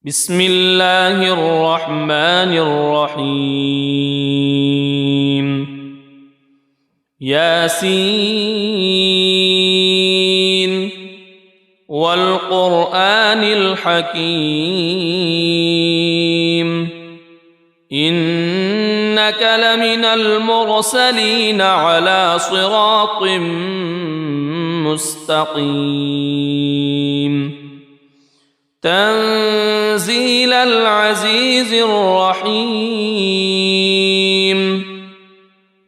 بسم الله الرحمن الرحيم ياسين والقرآن الحكيم إنك لمن المرسلين على صراط مستقيم تنزيل العزيز الرحيم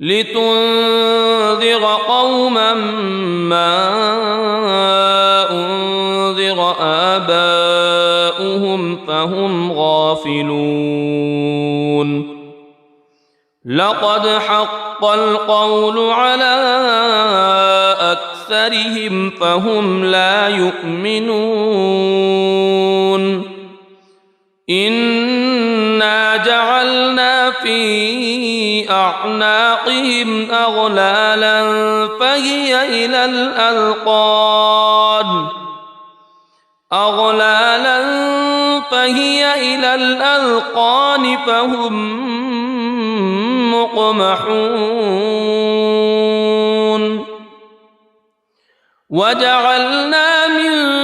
لتنذر قوما ما أنذر آباؤهم فهم غافلون لقد حق القول على أكثرهم فهم لا يؤمنون إنا جعلنا في أعناقهم أغلالا فهي إلى الأذقان فهم مقمحون وجعلنا من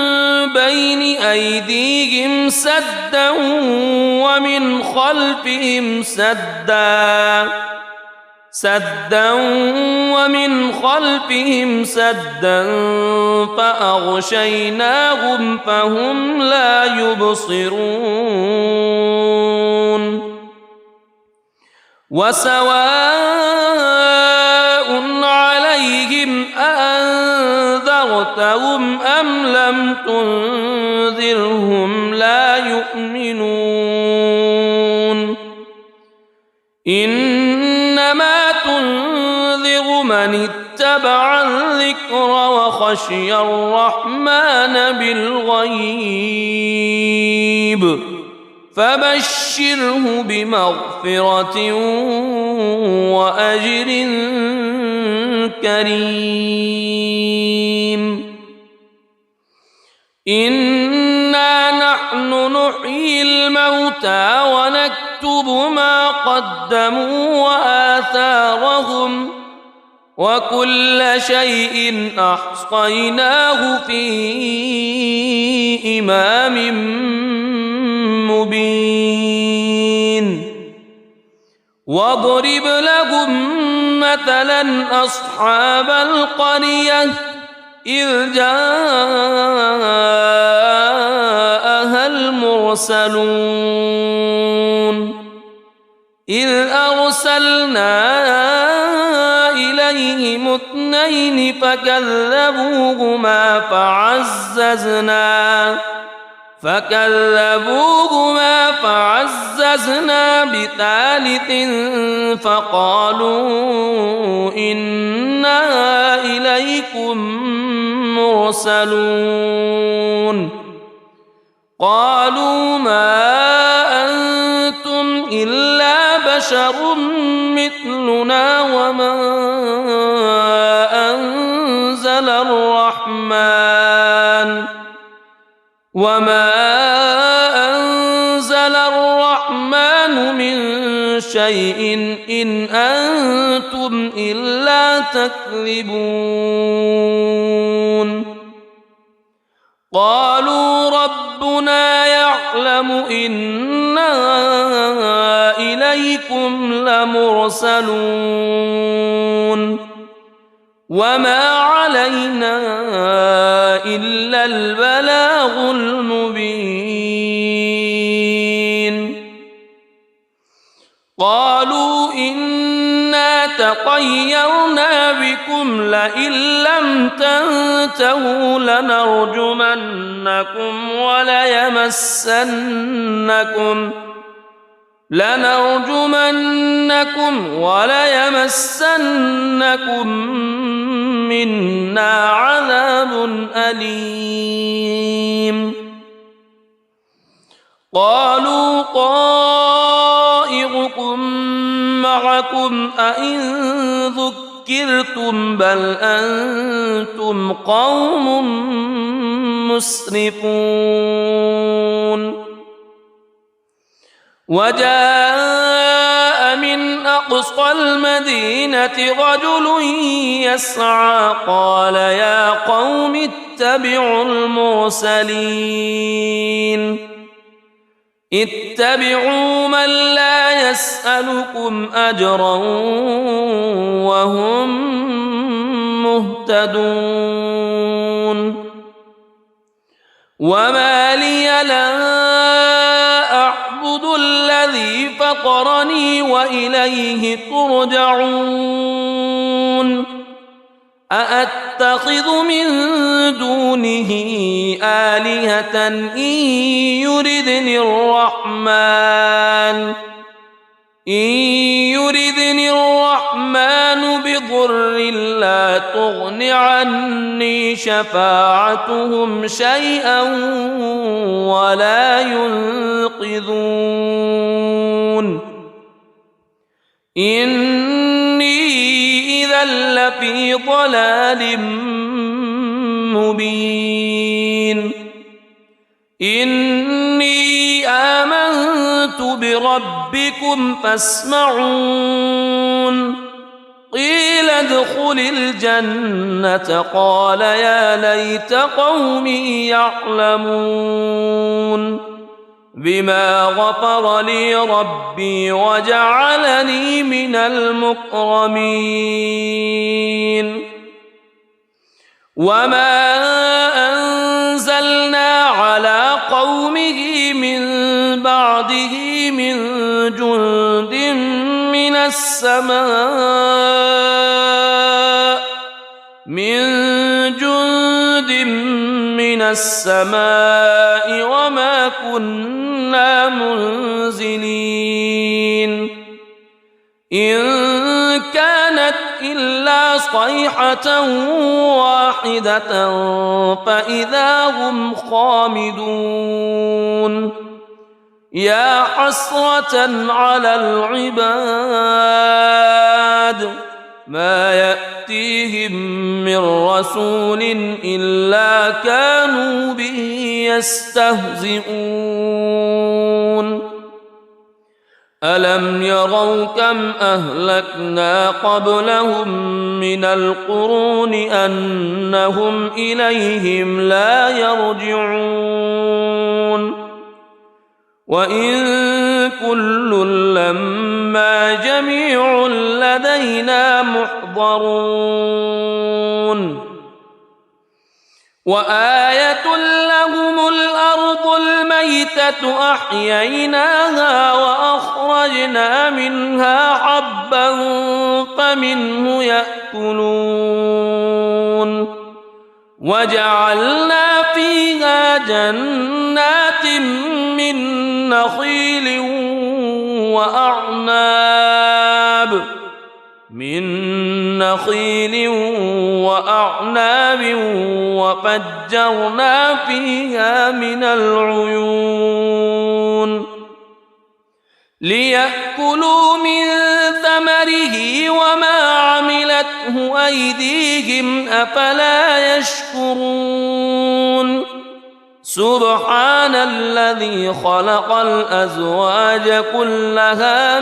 بين أيديهم سدا ومن خلفهم سدا فأغشيناهم فهم لا يبصرون وسواء عليهم أأنذرتهم أم لم تنذرهم لا يؤمنون إنما تنذر من اتبع الذكر وخشي الرحمن بالغيب فبشره بمغفرة وأجر كريم إنا نحن نحيي الموتى ونكتب ما قدموا وآثارهم وكل شيء أحصيناه في إمام مبين واضرب لهم مثلا أصحاب القرية إذ جاءها المرسلون إذ أرسلنا إليهم اثنين فكذبوهما فعززنا بثالث فقالوا إنا إليكم مرسلون قالوا ما أنتم إلا بشر مثلنا وما أنزل الرحمن من شيء إن أنتم إلا تكذبون قالوا ربنا يعلم إنا إليكم لمرسلون وما علينا إلا البلاغ المبين قالوا إنا تطيرنا بكم لئن لم تنتهوا لنرجمنكم وليمسنكم منا عذاب أليم قالوا طائركم معكم أئن ذكرتم بل أنتم قوم مسرفون وجاء من أقصى المدينة رجل يسعى قال يا قوم اتبعوا المرسلين اتبعوا من لا يسألكم أجرا وهم مهتدون وما لي لا أعبد الذي فطرني وإليه ترجعون أأتخذ من دونه آلهة إن يردني الرحمن بضر لا تغن عني شفاعتهم شيئا ولا ينقذون إني إذا لفي ضلال مبين إني آمنت بربكم فاسمعون قيل ادخل الجنة قال يا ليت قومي يعلمون بما غفر لي ربي وجعلني من المكرمين وما أنزلنا على قومه من بعده من جند من السماء وما كنا منزلين إن كانت إلا صيحة واحدة فإذا هم خامدون يا حسرة على العباد ما يأتيهم من رسول إلا كانوا به يستهزئون ألم يروا كم أهلكنا قبلهم من القرون أنهم إليهم لا يرجعون وإن كل لما جميع لدينا محضرون وآية لهم الأرض الميتة أحييناها وأخرجنا منها حبا فمنه يأكلون وجعلنا فيها جنات من نخيل وأعناب وفجرنا فيها من العيون ليأكلوا من ثمره وما عملته أيديهم أفلا يشكرون سبحان الذي خلق الأزواج كلها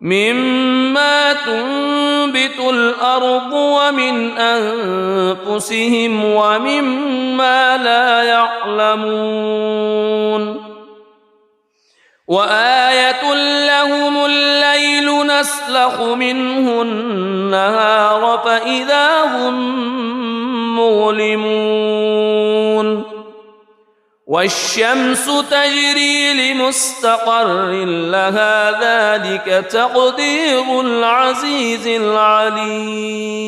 مما تنبت الأرض ومن أنفسهم ومما لا يعلمون وآية لهم الليل نسلخ منه النهار فإذا هم مظلمون والشمس تجري لمستقر لها ذلك تقدير العزيز العليم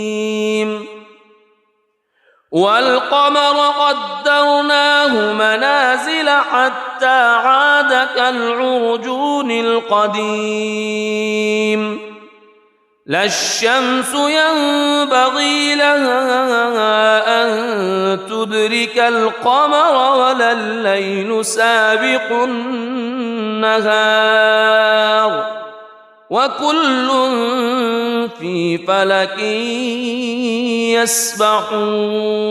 والقمر قدرناه منازل حتى عاد كالعرجون القديم لا الشمس ينبغي لها أن تدرك القمر ولا الليل سابق النهار وكل في فلك يسبحون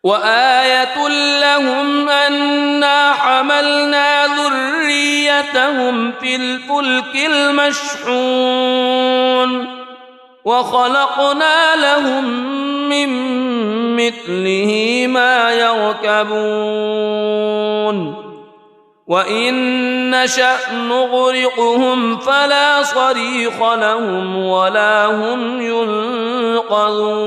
وآية لهم أنا حملنا ذريتهم في الفلك المشحون وخلقنا لهم من مثله ما يركبون وإن نشأ نغرقهم فلا صريخ لهم ولا هم ينقذون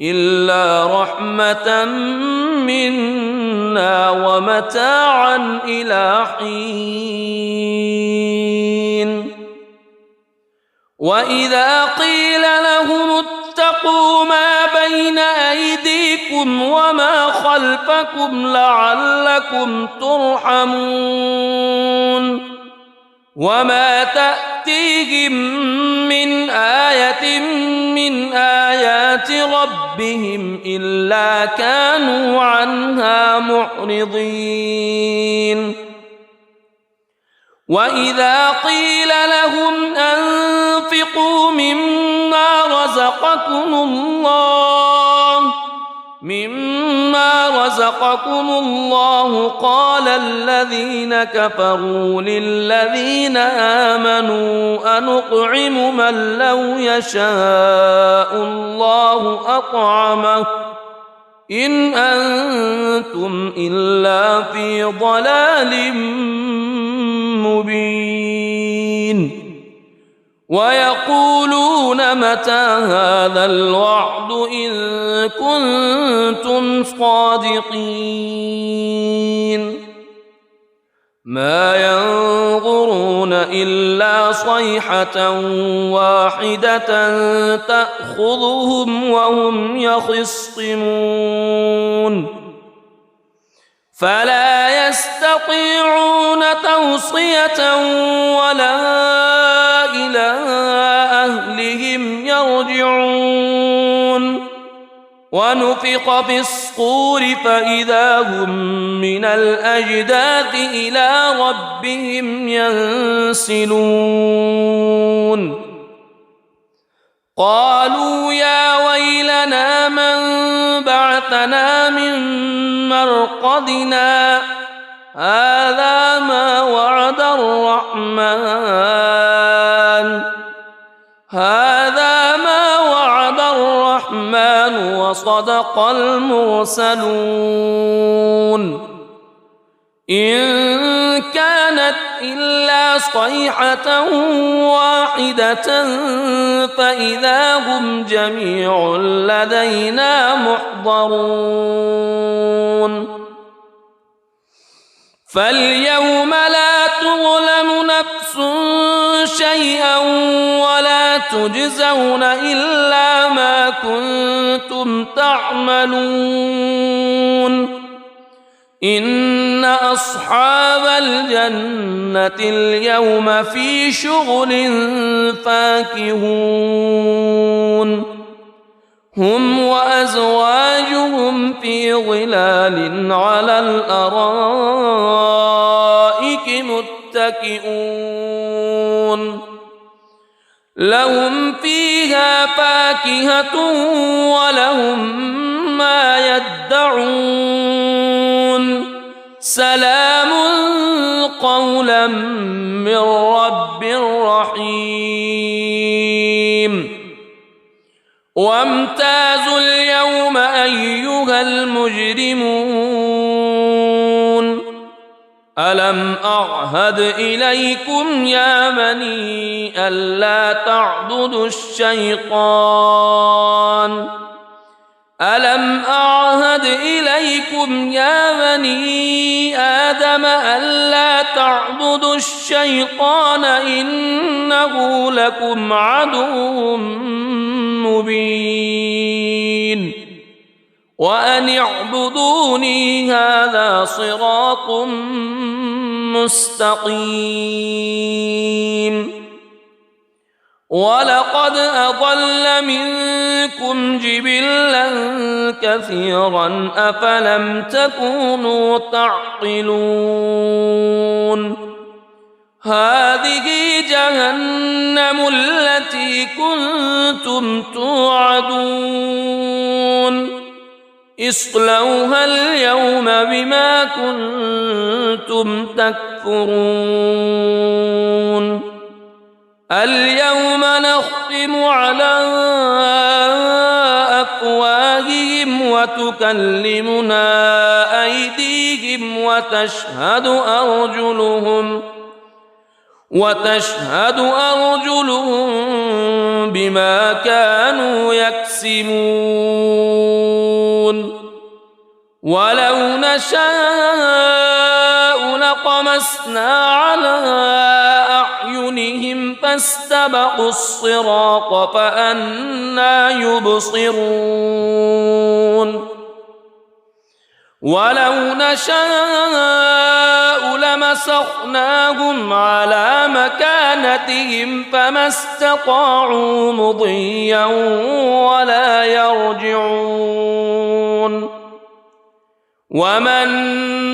إلا رحمة منا ومتاعا إلى حين وإذا قيل لهم اتقوا ما بين أيديكم وما خلفكم لعلكم ترحمون وما تأتيهم من آية من آيات ربهم إلا كانوا عنها معرضين وإذا قيل لهم أنفقوا مما رزقكم الله قال الذين كفروا للذين آمنوا أنطعم من لو يشاء الله أطعمه إن أنتم إلا في ضلال مبين ويقولون متى هذا الوعد إن كنتم صادقين ما ينظرون إلا صيحة واحدة تأخذهم وهم يخصمون فلا يستطيعون توصية ولا إلى أهلهم يرجعون ونفخ في الصور فإذا هم من الأجداث إلى ربهم ينسلون قالوا يا ويلنا من بعثنا من مرقدنا هذا ما وعد الرحمن وصدق المرسلون إن كانت إلا صيحة واحدة فإذا هم جميع لدينا محضرون فاليوم لا تظلم نفس شيئا ولا تجزون إلا ما كنتم تعملون إن أصحاب الجنة اليوم في شغل فاكهون هم وأزواجهم في ظلال على الأرائك متكئون لهم فيها فاكهة ولهم ما يدعون سلام قولا من رب رحيم وامتازوا اليوم أيها المجرمون ألم أعهد إليكم يا بني ألا تعبدوا الشيطان ألم أعهد إليكم يا بني آدم ألا تعبدوا الشيطان إنه لكم عدو مبين وأن اعبدوني هذا صراط مستقيم ولقد أضل منكم جبلا كثيرا أفلم تكونوا تعقلون هذه جهنم التي كنتم توعدون اصلوها اليوم بما كنتم تكفرون اليوم نختم على أفواههم وتكلمنا أيديهم وتشهد أرجلهم بما كانوا يكسبون ولو نشاء لطمسنا على أعينهم فاستبقوا الصراط فأنى يبصرون ولو نشاء لمسخناهم على مكانتهم فما استطاعوا مضيا ولا يرجعون ومن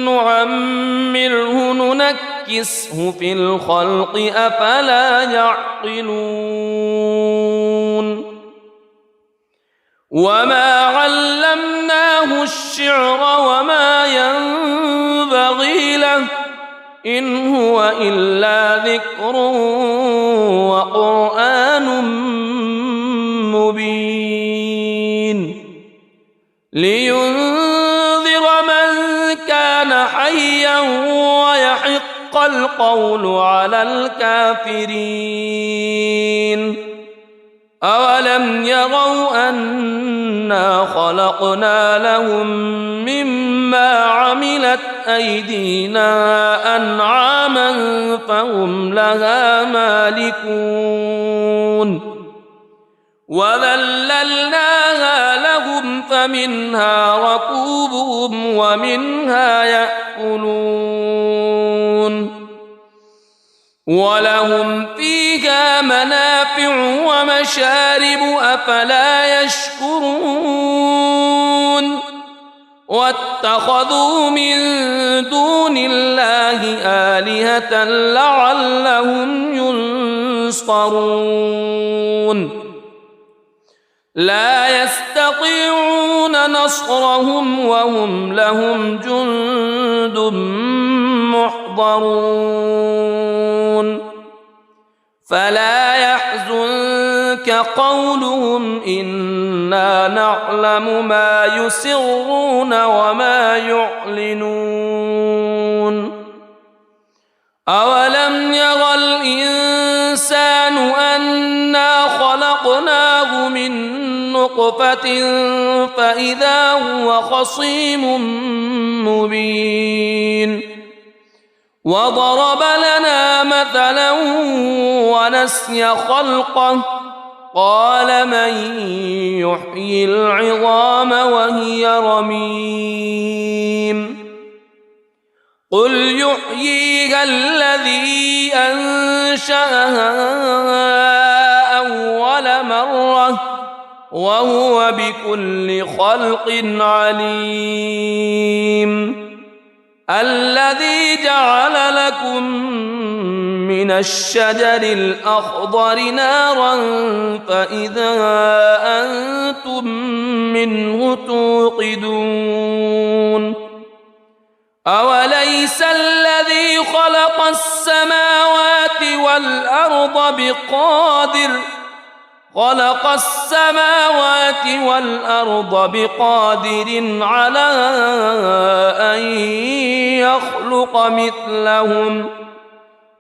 نعمره ننكسه في الخلق أفلا يعقلون وما علمناه الشعر وما ينبغي له إن هو إلا ذكر وقرآن مبين لينذر من كان حيا ويحق القول على الكافرين أولم يروا أنا خلقنا لهم مما عملت أيدينا أنعاما فهم لها مالكون وذللناها لهم فمنها ركوبهم ومنها يأكلون ولهم فيها منافع ومشارب أفلا يشكرون واتخذوا من دون الله آلهة لعلهم ينصرون لا يستطيعون نصرهم وهم لهم جند محضرون فلا يحزنك قولهم إنا نعلم ما يسرون وما يعلنون أولم ير الإنسان أنا خلقناه من نطفة فإذا هو خصيم مبين وضرب لنا مثلا ونسي خلقه قال من يحيي العظام وهي رميم قل يحييها الذي أنشأها أول مرة وهو بكل خلق عليم الذي جعل لكم من الشجر الأخضر نارا فإذا أنتم منه توقدون أوليس الذي خلق السماوات والأرض بقادر على أن يخلق مثلهم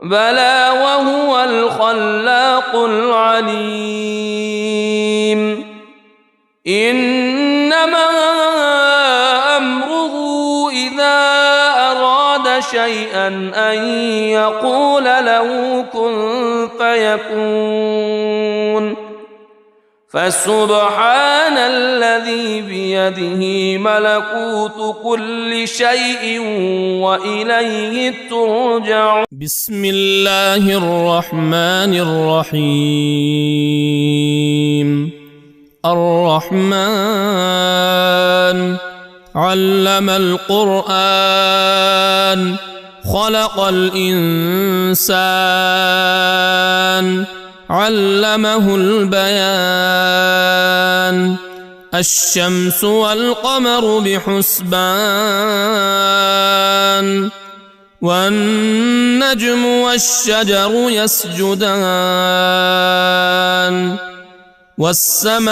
بلى وهو الخلاق العليم إنما أمره إذا أراد شيئا أن يقول له كن فيكون فسبحان الذي بيده ملكوت كل شيء وإليه ترجعون بسم الله الرحمن الرحيم الرحمن علم القرآن خلق الإنسان علمه البيان الشمس والقمر بحسبان والنجم والشجر يسجدان والسماء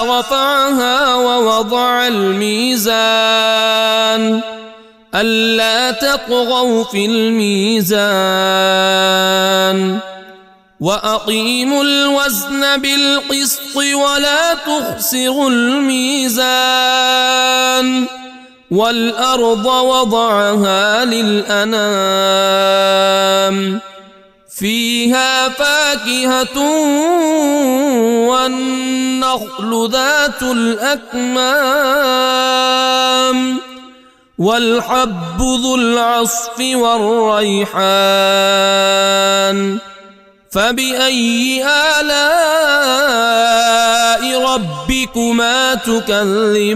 رفعها ووضع الميزان ألا تطغوا في الميزان وأقيموا الوزن بالقسط ولا تخسروا الميزان والأرض وضعها للأنام فيها فاكهة والنخل ذات الأكمام والحب ذو العصف والريحان فبأي آلاء ربكما تكذبان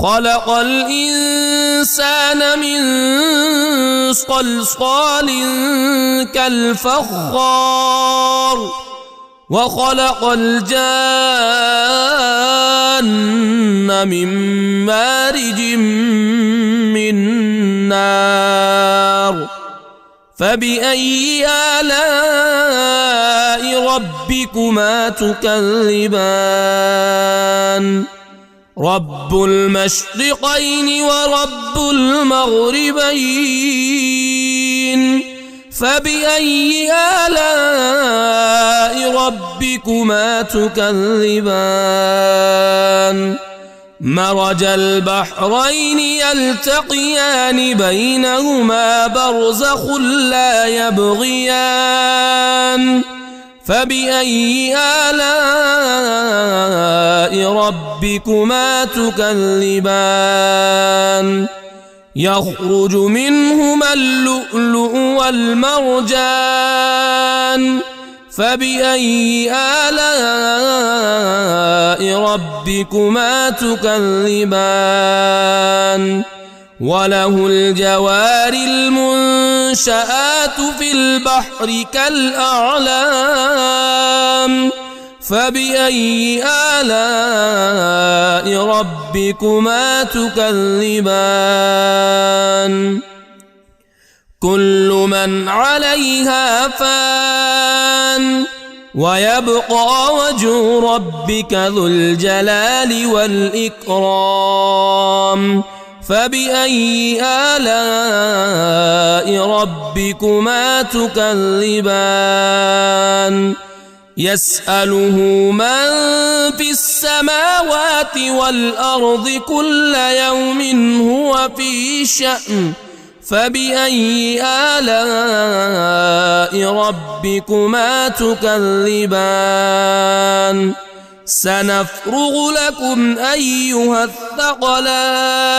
خلق الإنسان من صلصال كالفخار وخلق الجان من مارج من نار فبأي آلاء ربكما تكذبان رب المشرقين ورب المغربين فبأي آلاء ربكما تكذبان مرج البحرين يلتقيان بينهما برزخ لا يبغيان فبأي آلاء ربكما تكذبان يخرج منهما اللؤلؤ والمرجان فبأي آلاء ربكما تكذبان وله الجوار المنشآت في البحر كالأعلام فبأي آلاء ربكما تكذبان كل من عليها فان ويبقى وجه ربك ذو الجلال والإكرام فبأي آلاء ربكما تكذبان يسأله من في السماوات والأرض كل يوم هو في شأن فبأي آلاء ربكما تكذبان سنفرغ لكم أيها الثقلان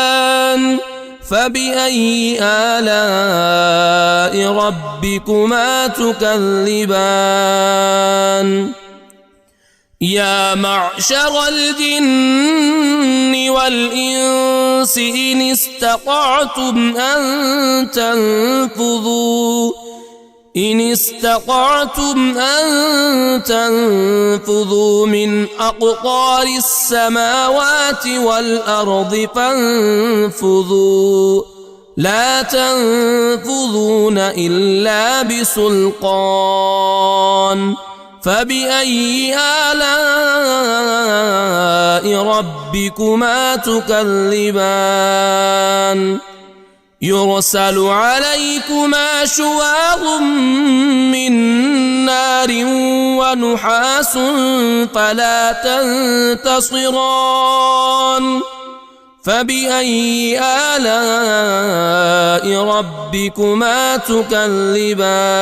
فبأي آلاء ربكما تكذبان يا معشر الجن والإنس إن استطعتم أن تنفذوا من أقطار السماوات والأرض فانفذوا لا تنفذون إلا بسلطان فبأي آلاء ربكما تكذبان يرسل عليكما شواظ من نار ونحاس فلا تنتصران فبأي آلاء ربكما تكذبان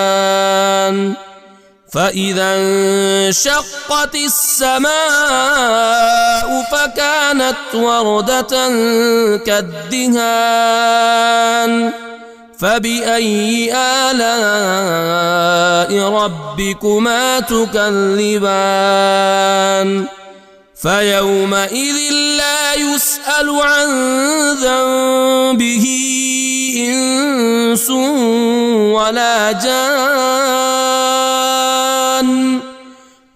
فإذا انشقت السماء فكانت وردة كالدهان فبأي آلاء ربكما تكذبان فيومئذ لا يسأل عن ذنبه إنس ولا جان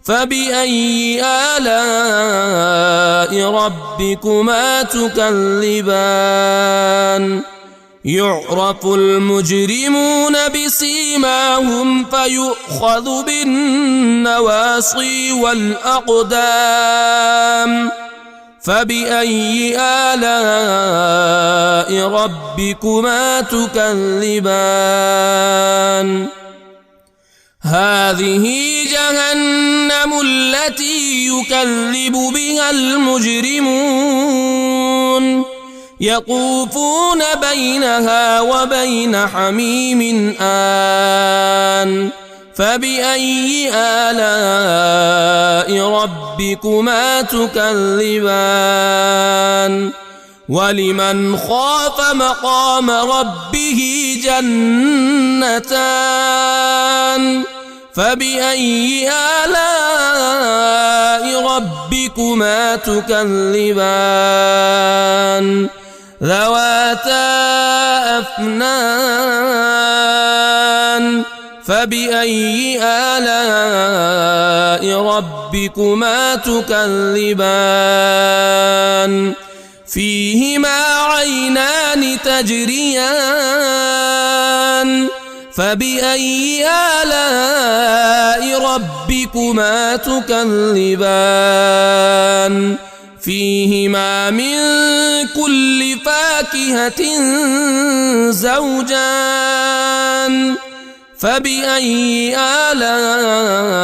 فبأي آلاء ربكما تكذبان يعرف المجرمون بسيماهم فيؤخذ بالنواصي والأقدام فبأي آلاء ربكما تكذبان هذه جهنم التي يكذب بها المجرمون يطوفون بينها وبين حميم آن فبأي آلاء ربكما تكذبان ولمن خاف مقام ربه جنتان فبأي آلاء ربكما تكذبان ذواتا أفنان فبأي آلاء ربكما تكذبان فيهما عينان تجريان فبأي آلاء ربكما تكذبان فيهما من كل فاكهة زوجان فبأي آلاء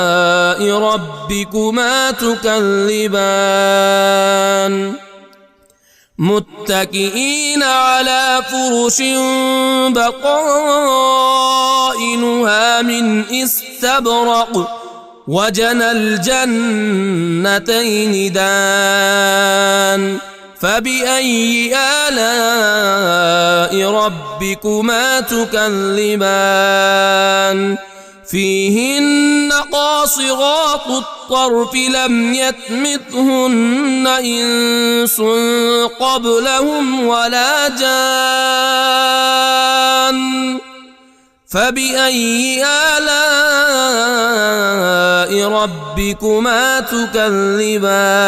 ربكما تكذبان متكئين على فرش بطائنها من استبرق وجنى الجنتين دان فبأي آلاء ربكما تكذبان فيهن قاصرات الطرف لم يطمثهن إنس قبلهم ولا جان فبأي آلاء ربكما تكذبان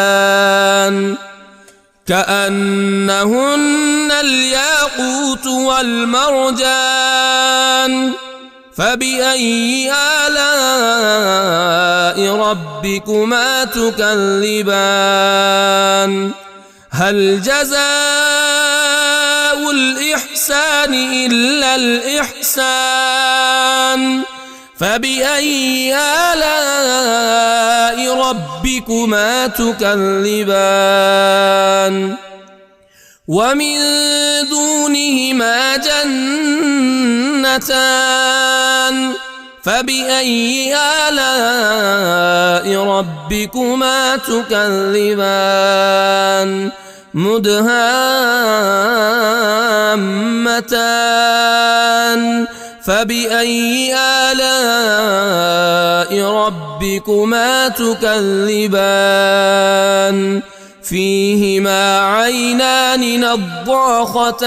كأنهن الياقوت والمرجان فبأي آلاء ربكما تكذبان هل جزاء الإحسان إلا الإحسان فبأي آلاء ربكما تكذبان ومن دونهما جنتان فبأي آلاء ربكما تكذبان مدهامتان فبأي آلاء ربكما تكذبان فيهما عينان نضاختان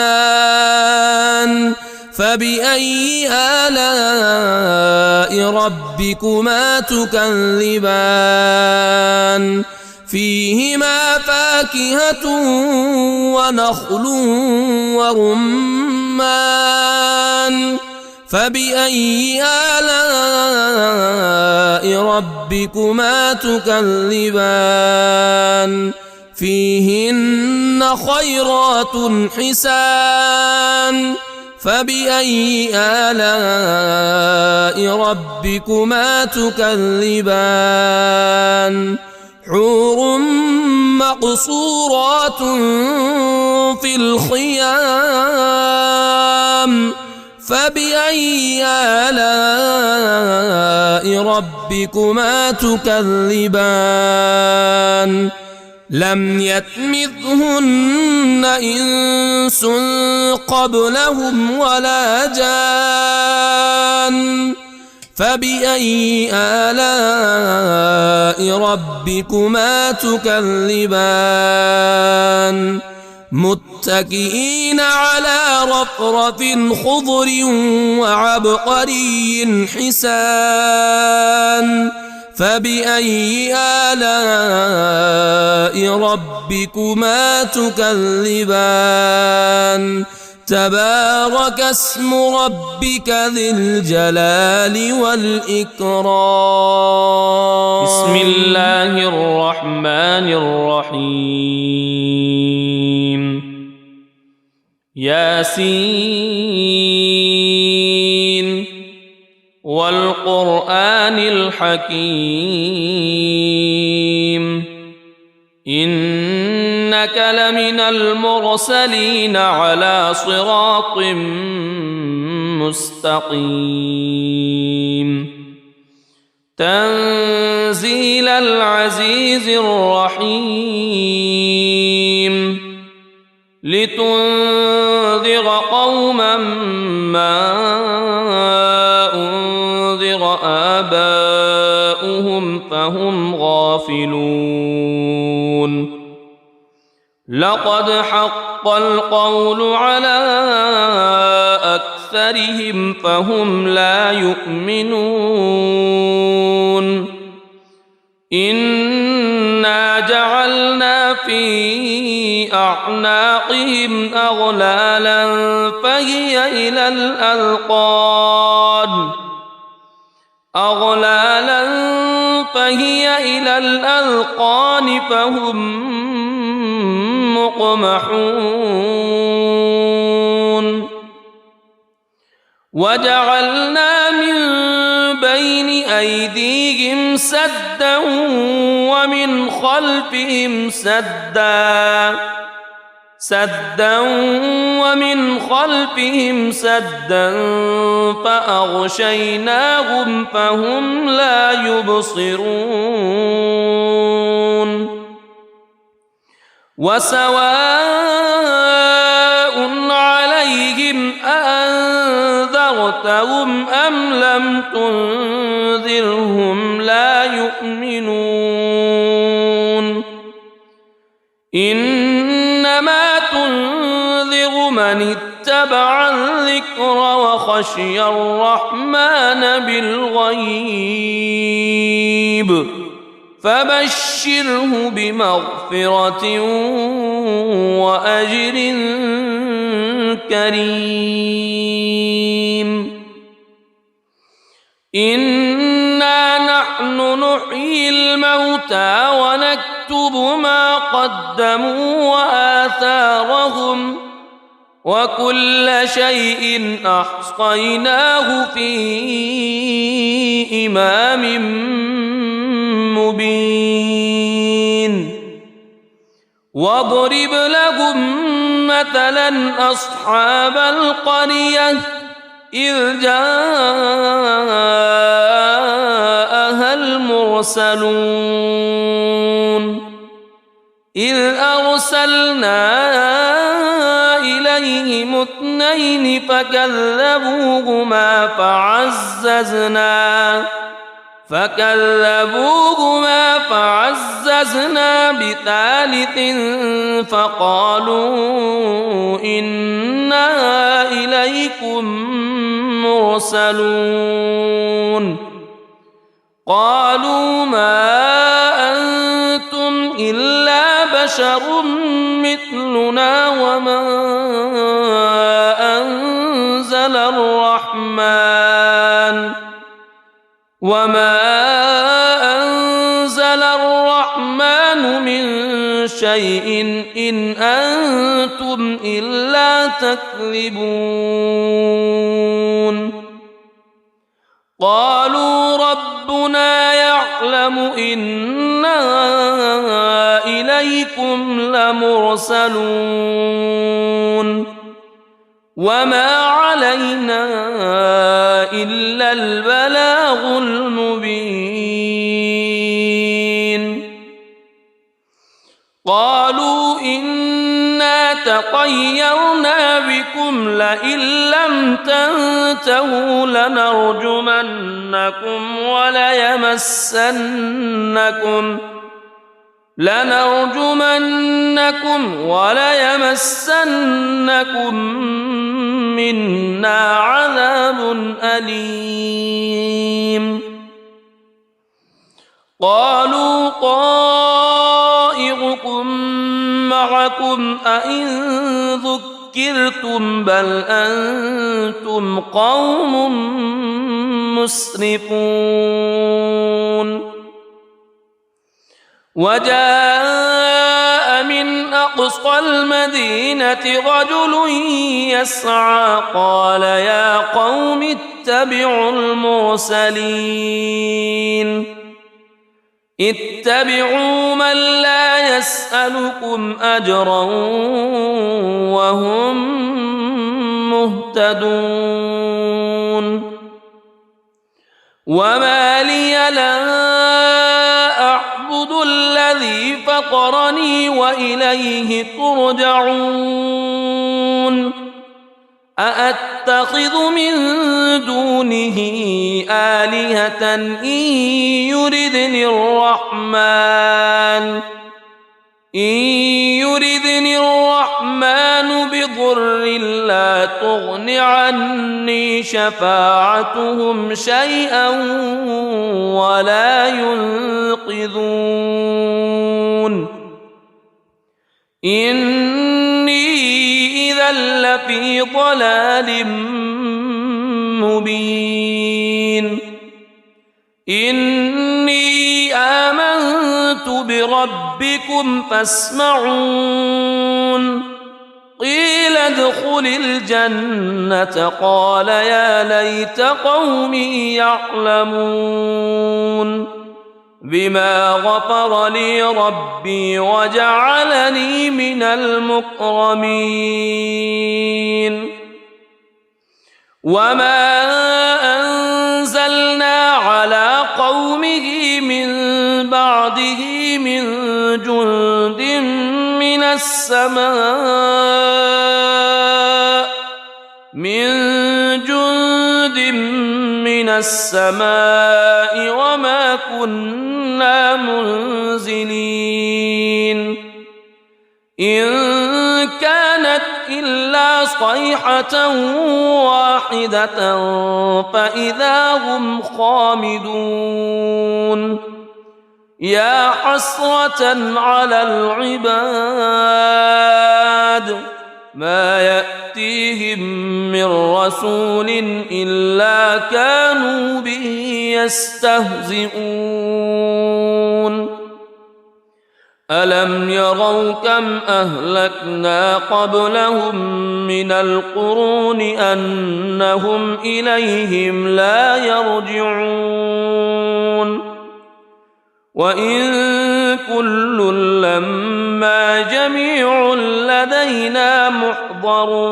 فبأي آلاء ربكما تكذبان فيهما فاكهة ونخل ورمان فبأي آلاء ربكما تكذبان فيهن خيرات حسان فبأي آلاء ربكما تكذبان حور مقصورات في الخيام فبأي آلاء ربكما تكذبان لم يطمثهن إنس قبلهم ولا جان فبأي آلاء ربكما تكذبان متكئين على رفرف خضر وعبقري حسان فبأي آلاء ربكما تكذبان تبارك اسم ربك ذي الجلال والإكرام بسم الله الرحمن الرحيم ياسين والقرآن الحكيم إنك لمن المرسلين على صراط مستقيم تنزيل العزيز الرحيم لتنذر قوما ما أنذر آباؤهم فهم غافلون لقد حق القول على أكثرهم فهم لا يؤمنون إنا جعلنا في أعناقهم أغلالا فهي إلى الأذقان فهم مقمحون وجعلنا من بين أيديهم سدا ومن خلفهم سدا فأغشيناهم فهم لا يبصرون وسواء عليهم أأنذرتهم أم لم تنذرهم لا يؤمنون إنما تنذر من اتبع الذكر وخشي الرحمن بالغيب فبشره بمغفرة وأجر كريم إنا نحن نحيي الموتى ونكتب ما قدموا وآثارهم وكل شيء أحصيناه في إمام مبين واضرب لهم مثلا أصحاب القرية إذ جاءها المرسلون إذ أرسلنا إليهم اثنين فكذبوهما فعززنا بثالث فقالوا إنا إليكم مرسلون قالوا ما أنتم إلا بشر مثلنا وما أنزل الرحمن من شيء إن أنتم إلا تكذبون قالوا ربنا يعلم إنا إليكم لمرسلون وما علينا إلا البلاغ المبين قالوا إنا تطيرنا بكم لئن لم تنتهوا لنرجمنكم وليمسنكم منا عذاب أليم قالوا طائركم معكم أئن ذكرتم بل أنتم قوم مسرفون وجاء من أقصى المدينة رجل يسعى قال يا قوم اتبعوا المرسلين اتبعوا من لا يسألكم أجرا وهم مهتدون وما لي لا أعبد الذي فطرني وإليه ترجعون أأتخذ من دونه آلهة إن يردني الرحمن بضر لا تغن عني شفاعتهم شيئا ولا ينقذون إني إذا لفي ضلال مبين إني آمنت بربكم فاسمعون قيل ادخل الجنة قال يا ليت قومي يعلمون بما غفر لي ربي وجعلني من المكرمين وما أنزلنا على قومه من بعده من جند من السماء وما كنا منزلين إن كانت إلا صيحة واحدة فإذا هم خامدون يا حسرة على العباد ما يأتيهم من رسول إلا كانوا به يستهزئون ألم يروا كم أهلكنا قبلهم من القرون أنهم إليهم لا يرجعون وإن كل لما جميع لدينا محضرون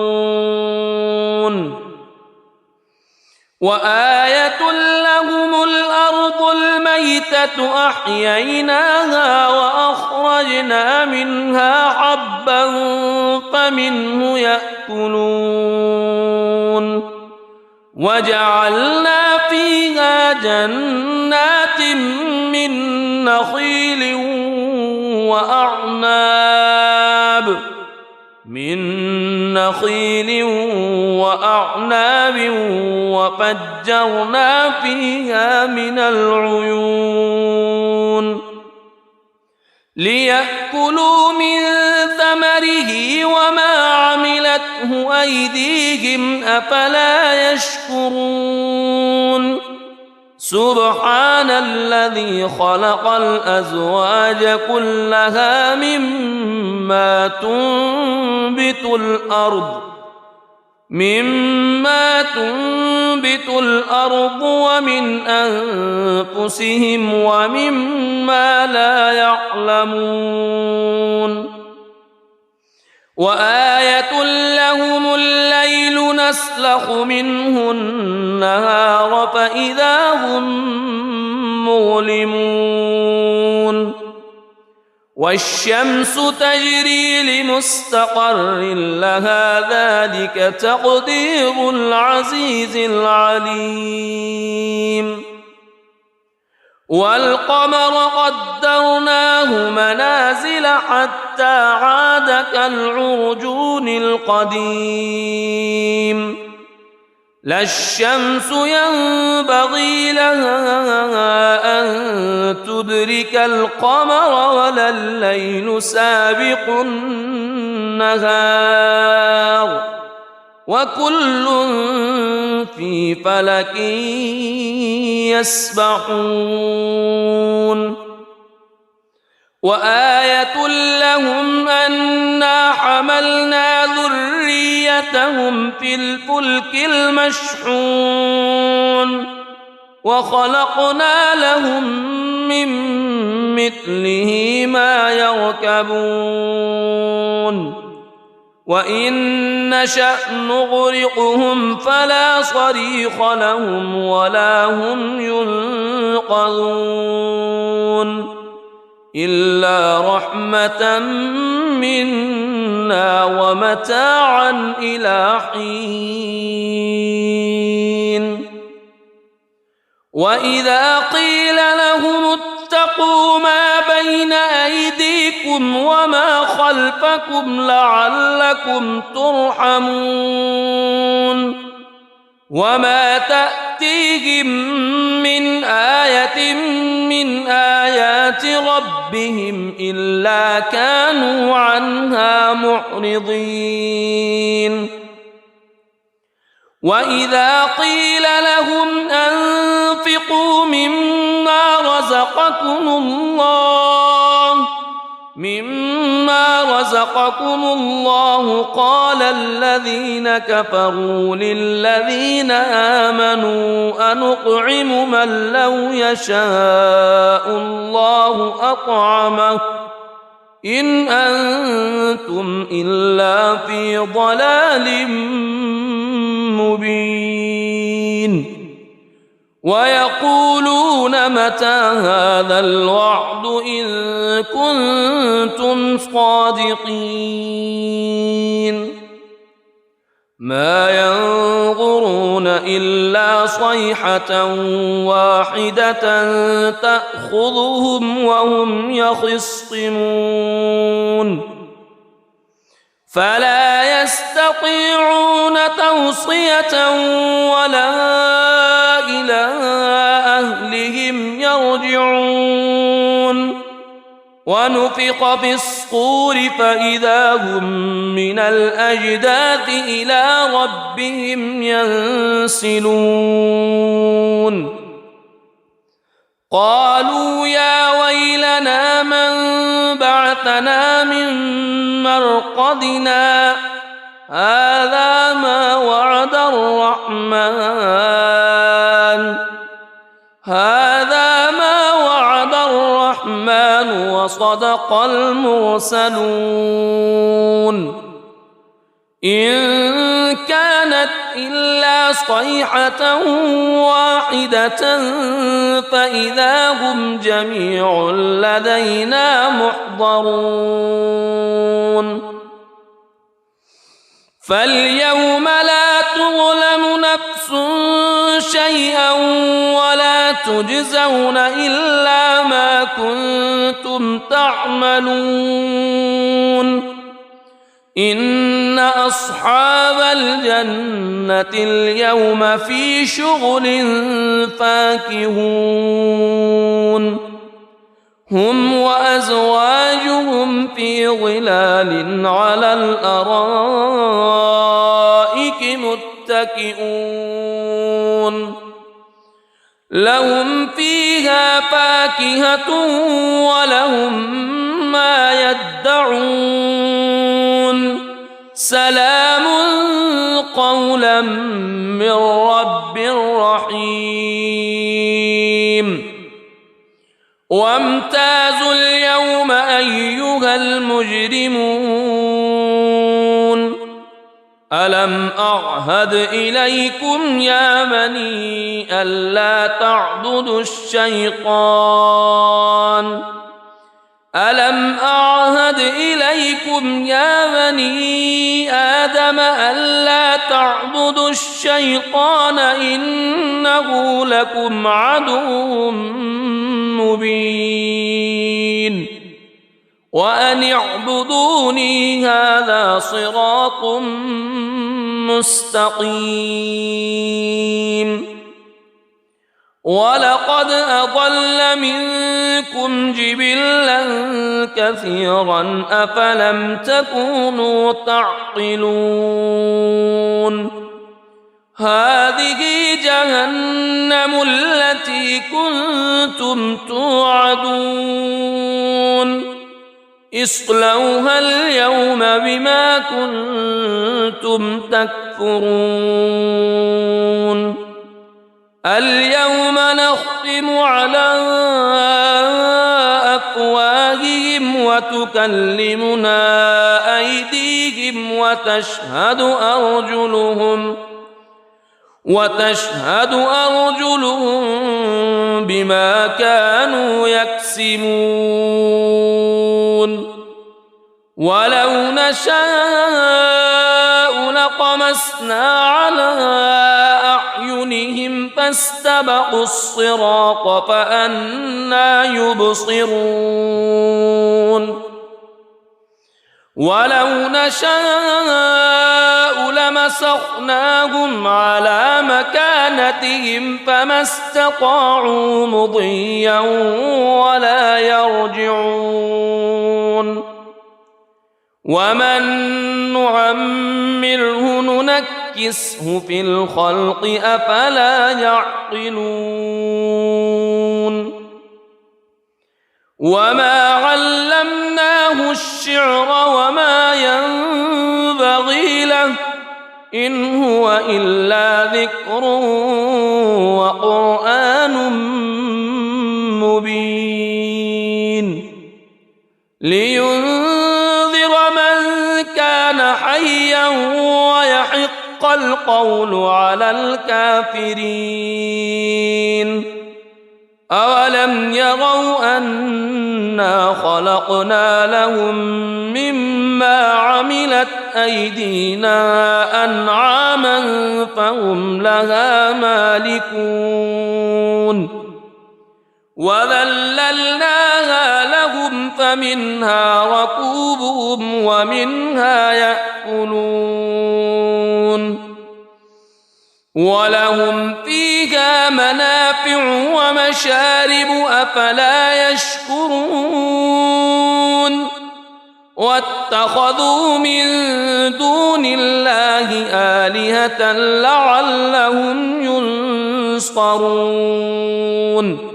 وآية لهم الأرض الميتة أحييناها وأخرجنا منها حبا فمنه يأكلون وجعلنا فيها جنات من نخيل وأعناب وفجرنا فيها من العيون ليأكلوا من ثمره وما عملته أيديهم أفلا يشكرون سبحان الذي خلق الأزواج كلها مما تنبت الأرض ومن أنفسهم ومما لا يعلمون وآية لهم الليل نسلخ منه النهار فإذا هم مظلمون والشمس تجري لمستقر لها ذلك تقدير العزيز العليم والقمر قدرناه منازل حتى عاد كالعرجون القديم لا الشمس ينبغي لها أن تدرك القمر ولا الليل سابق النهار وكل في فلك يسبحون وآية لهم أنا حملنا ذريتهم في الفلك المشحون وخلقنا لهم من مثله ما يركبون وإن نشأ نغرقهم فلا صريخ لهم ولا هم ينقذون إلا رحمة منا ومتاعا إلى حين وإذا قيل لهم اتقوا ما بين أيديكم وما خلفكم لعلكم ترحمون وما تأتيهم من آية من آيات ربهم إلا كانوا عنها معرضين وإذا قيل لهم أنفقوا مما رزقكم الله قال الذين كفروا للذين آمنوا أنطعم من لو يشاء الله أطعمه إن أنتم إلا في ضلال مبين ويقولون متى هذا الوعد إن كنتم صادقين ما ينظرون إلا صيحة واحدة تأخذهم وهم يخصمون فلا يستطيعون توصية ولا إلى أهلهم يرجعون ونفخ في الصور فإذا هم من الأجداث إلى ربهم ينسلون قالوا يا ويلنا من بعثنا من مرقدنا هذا ما وعد الرحمن وصدق المرسلون إن كانت إلا صيحة واحدة فإذا هم جميع لدينا محضرون فاليوم لا تظلم نفس شيئا ولا تجزون إلا ما كنتم تعملون إن أصحاب الجنة اليوم في شغل فاكهون هم وأزواجهم في ظلال على الأرائك متكئون لهم فيها فاكهة ولهم ما يدعون سلام قولا من رب رحيم وامتازوا اليوم أيها المجرمون ألم أعهد إليكم يا بني ألا تعبدوا الشيطان ألم أعهد إليكم يا بني آدم ألا تعبدوا الشيطان إنه لكم عدو مبين وأن اعبدوني هذا صراط مستقيم ولقد أضل منكم جبلا كثيرا أفلم تكونوا تعقلون هذه جهنم التي كنتم توعدون اصلوها اليوم بما كنتم تكفرون اليوم نختم على أفواههم وتكلمنا أيديهم وتشهد أرجلهم بما كانوا يكسبون ولو نشاء لطمسنا على أعينهم فاستبقوا الصراط فأنى يبصرون ولو نشاء لمسخناهم على مكانتهم فما استطاعوا مضيا ولا يرجعون ومن نعمره ننكسه في الخلق أفلا يعقلون وما علمناه الشعر وما ينبغي له إن هو إلا ذكر وقرآن مبين لينذر من كان حيا ويحق القول على الكافرين أولم يروا أنا خلقنا لهم مما عملت أيدينا أنعاما فهم لها مالكون وذللناها لهم فمنها ركوبهم ومنها يأكلون ولهم فيها منافع ومشارب أفلا يشكرون واتخذوا من دون الله آلهة لعلهم ينصرون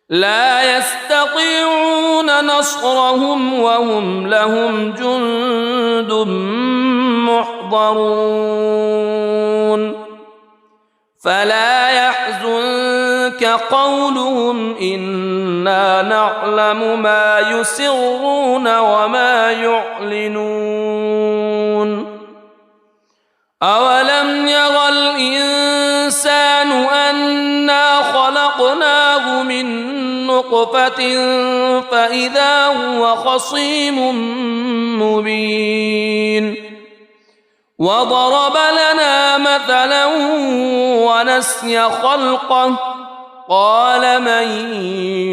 لا يستطيعون نصرهم وهم لهم جند محضرون فلا يحزنك قولهم إنا نعلم ما يسرون وما يعلنون أولم ير الإنسان أنا خلقناه من نطفة فإذا هو خصيم مبين وضرب لنا مثلا ونسي خلقه قال من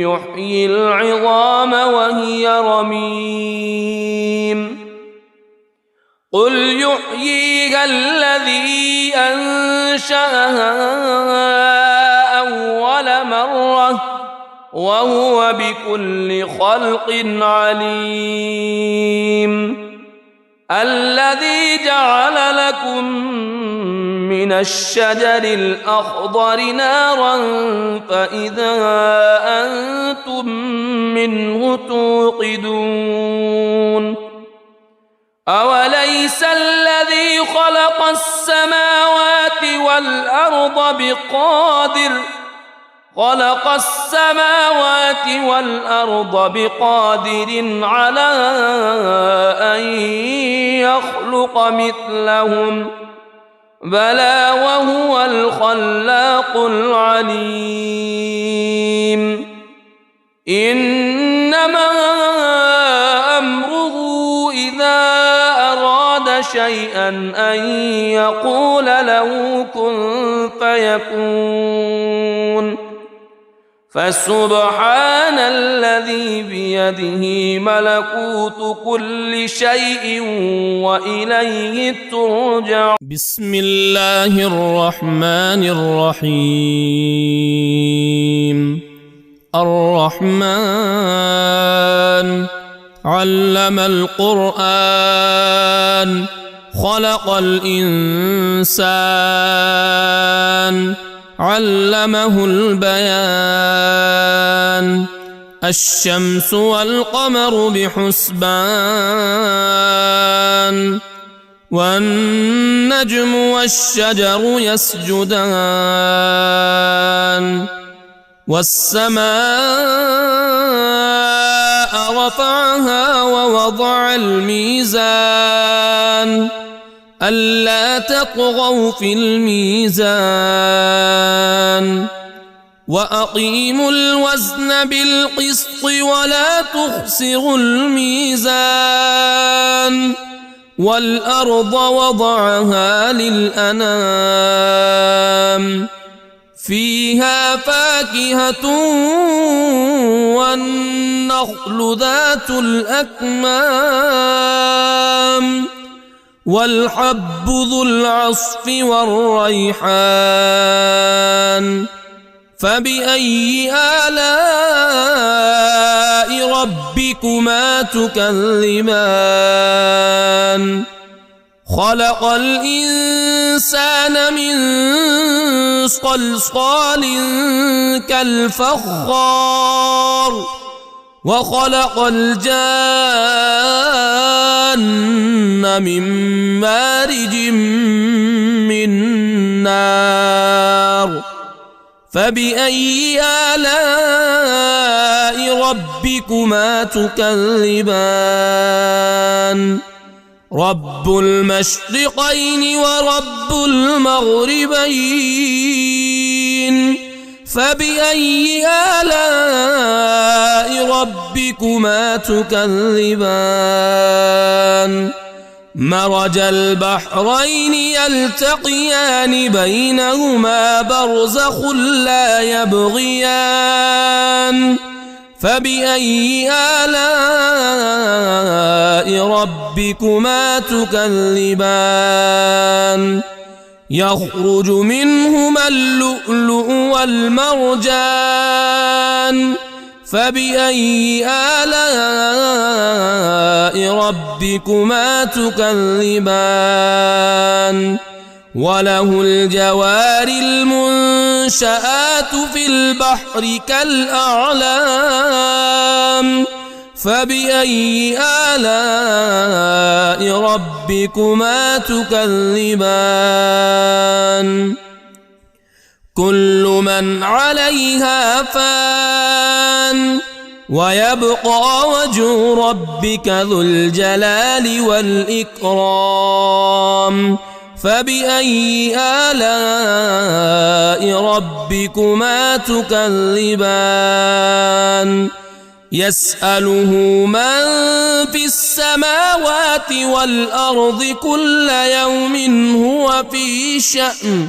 يحيي العظام وهي رميم قل يحييها الذي أنشأها أول مرة وهو بكل خلق عليم الذي جعل لكم من الشجر الأخضر نارا فإذا أنتم منه توقدون أوليس الذي خلق السماوات والأرض بقادر على أن يخلق مثلهم بلى وهو الخلاق العليم إنما أمره إذا أراد شيئا أن يقول له كن فيكون فسبحان الذي الذي بيده ملكوت كل شيء وإليه ترجع. بسم الله الرحمن الرحيم. الرحمن علم القرآن خلق الإنسان علمه البيان. الشمس والقمر بحسبان والنجم والشجر يسجدان. والسماء رفعها ووضع الميزان ألا تطغوا في الميزان وأقيموا الوزن بالقسط ولا تخسروا الميزان. والأرض وضعها للأنام فيها فاكهة والنخل ذات الأكمام والحب ذو العصف والريحان. فبأي آلاء ربكما تكذبان؟ خلق الإنسان من صلصال كالفخار وخلق الجان من مارج من نار. فبأي آلاء ربكما تكذبان؟ رب المشرقين ورب المغربين. فبأي آلاء ربكما تكذبان؟ مرج البحرين يلتقيان بينهما برزخ لا يبغيان. فبأي آلاء ربكما تكذبان؟ يخرج منهما اللؤلؤ والمرجان. فبأي آلاء ربكما تكذبان؟ وله الجوار المنشآت في البحر كالأعلام. فبأي آلاء ربكما تكذبان؟ كل من عليها فان ويبقى وجه ربك ذو الجلال والإكرام. فبأي آلاء ربكما تكذبان؟ يسأله من في السماوات والأرض كل يوم هو في شأن.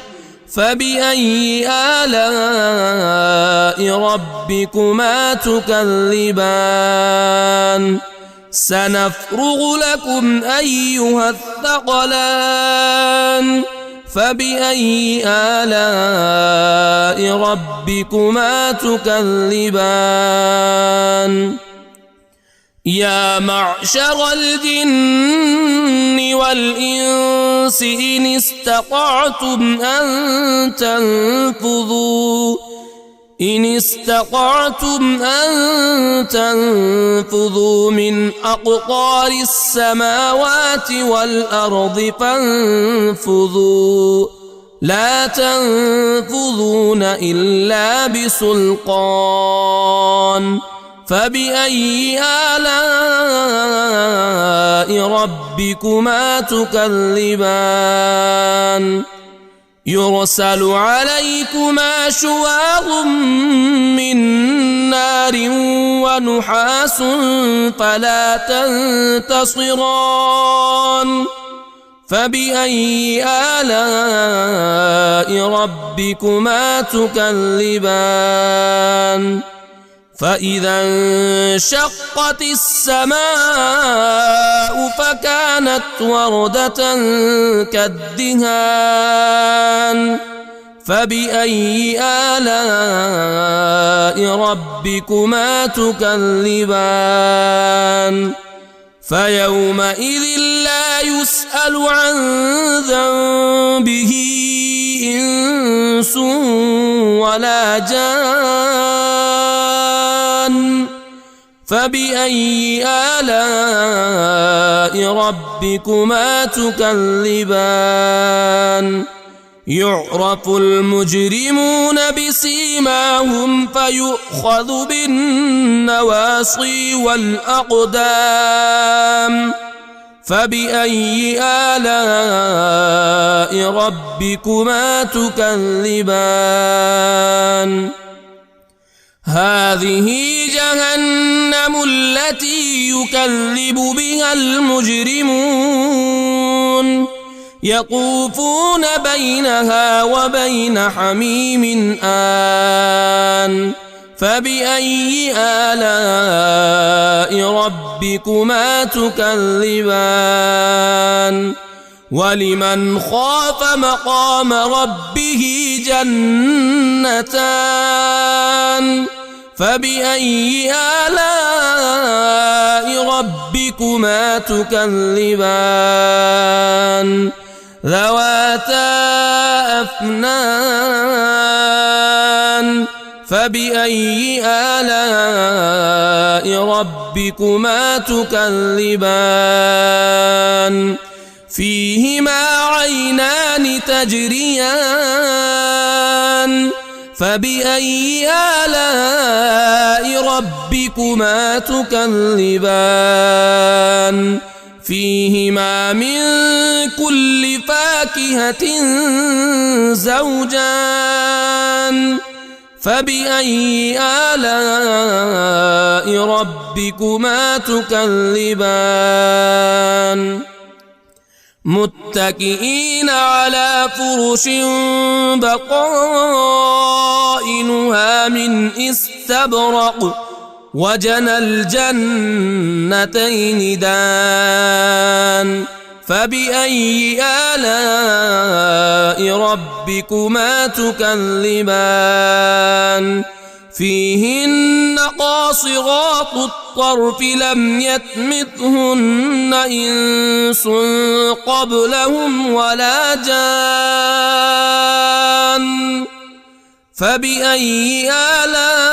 فبأي آلاء ربكما تكذبان؟ سنفرغ لكم أيها الثقلان. فبأي آلاء ربكما تكذبان؟ يا معشر الجن والإنس إن استطعتم أن تنفذوا من أقطار السماوات والأرض فانفذوا لا تنفذون إلا بسلطان. فبأي آلاء ربكما تكذبان؟ يرسل عليكما شواظ من نار ونحاس فلا تنتصران. فبأي آلاء ربكما تكذبان؟ فإذا انشقت السماء فكانت وردة كالدهان فبأي آلاء ربكما تكذبان فيومئذ لا يسأل عن ذنبه إنس ولا جان فبأي آلاء ربكما تكذبان يعرف المجرمون بسيماهم فيؤخذ بالنواصي والأقدام فبأي آلاء ربكما تكذبان هذه جهنم التي يكذب بها المجرمون يطوفون بينها وبين حميم آن فبأي آلاء ربكما تكذبان ولمن خاف مقام ربه جنتان فبأي آلاء ربكما تكذبان ذواتا أفنان فبأي آلاء ربكما تكذبان فيهما عينان تجريان فبأي آلاء ربكما تكذبان فيهما من كل فاكهة زوجان فبأي آلاء ربكما تكذبان متكئين على فرش بطائنها من استبرق وجنى الجنتين دان فبأي آلاء ربكما تكذبان فيهن قاصرات الطرف لم يطمثهن إنس قبلهم ولا جان فبأي آلاء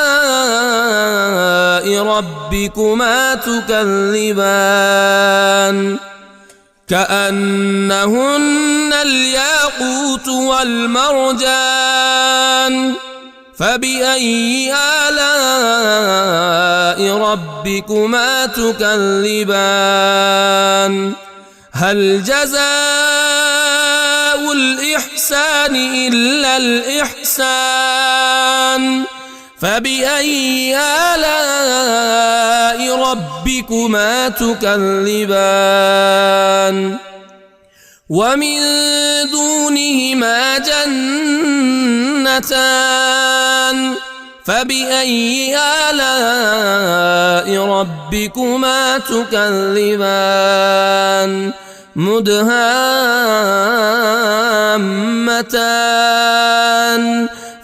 ربكما تكذبان كأنهن الياقوت والمرجان فبأي آلاء ربكما تكذبان هل جزاء الإحسان إلا الإحسان فبأي آلاء ربكما تكذبان ومن دونهما جنتان فبأي آلاء ربكما تكذبان مدهامتان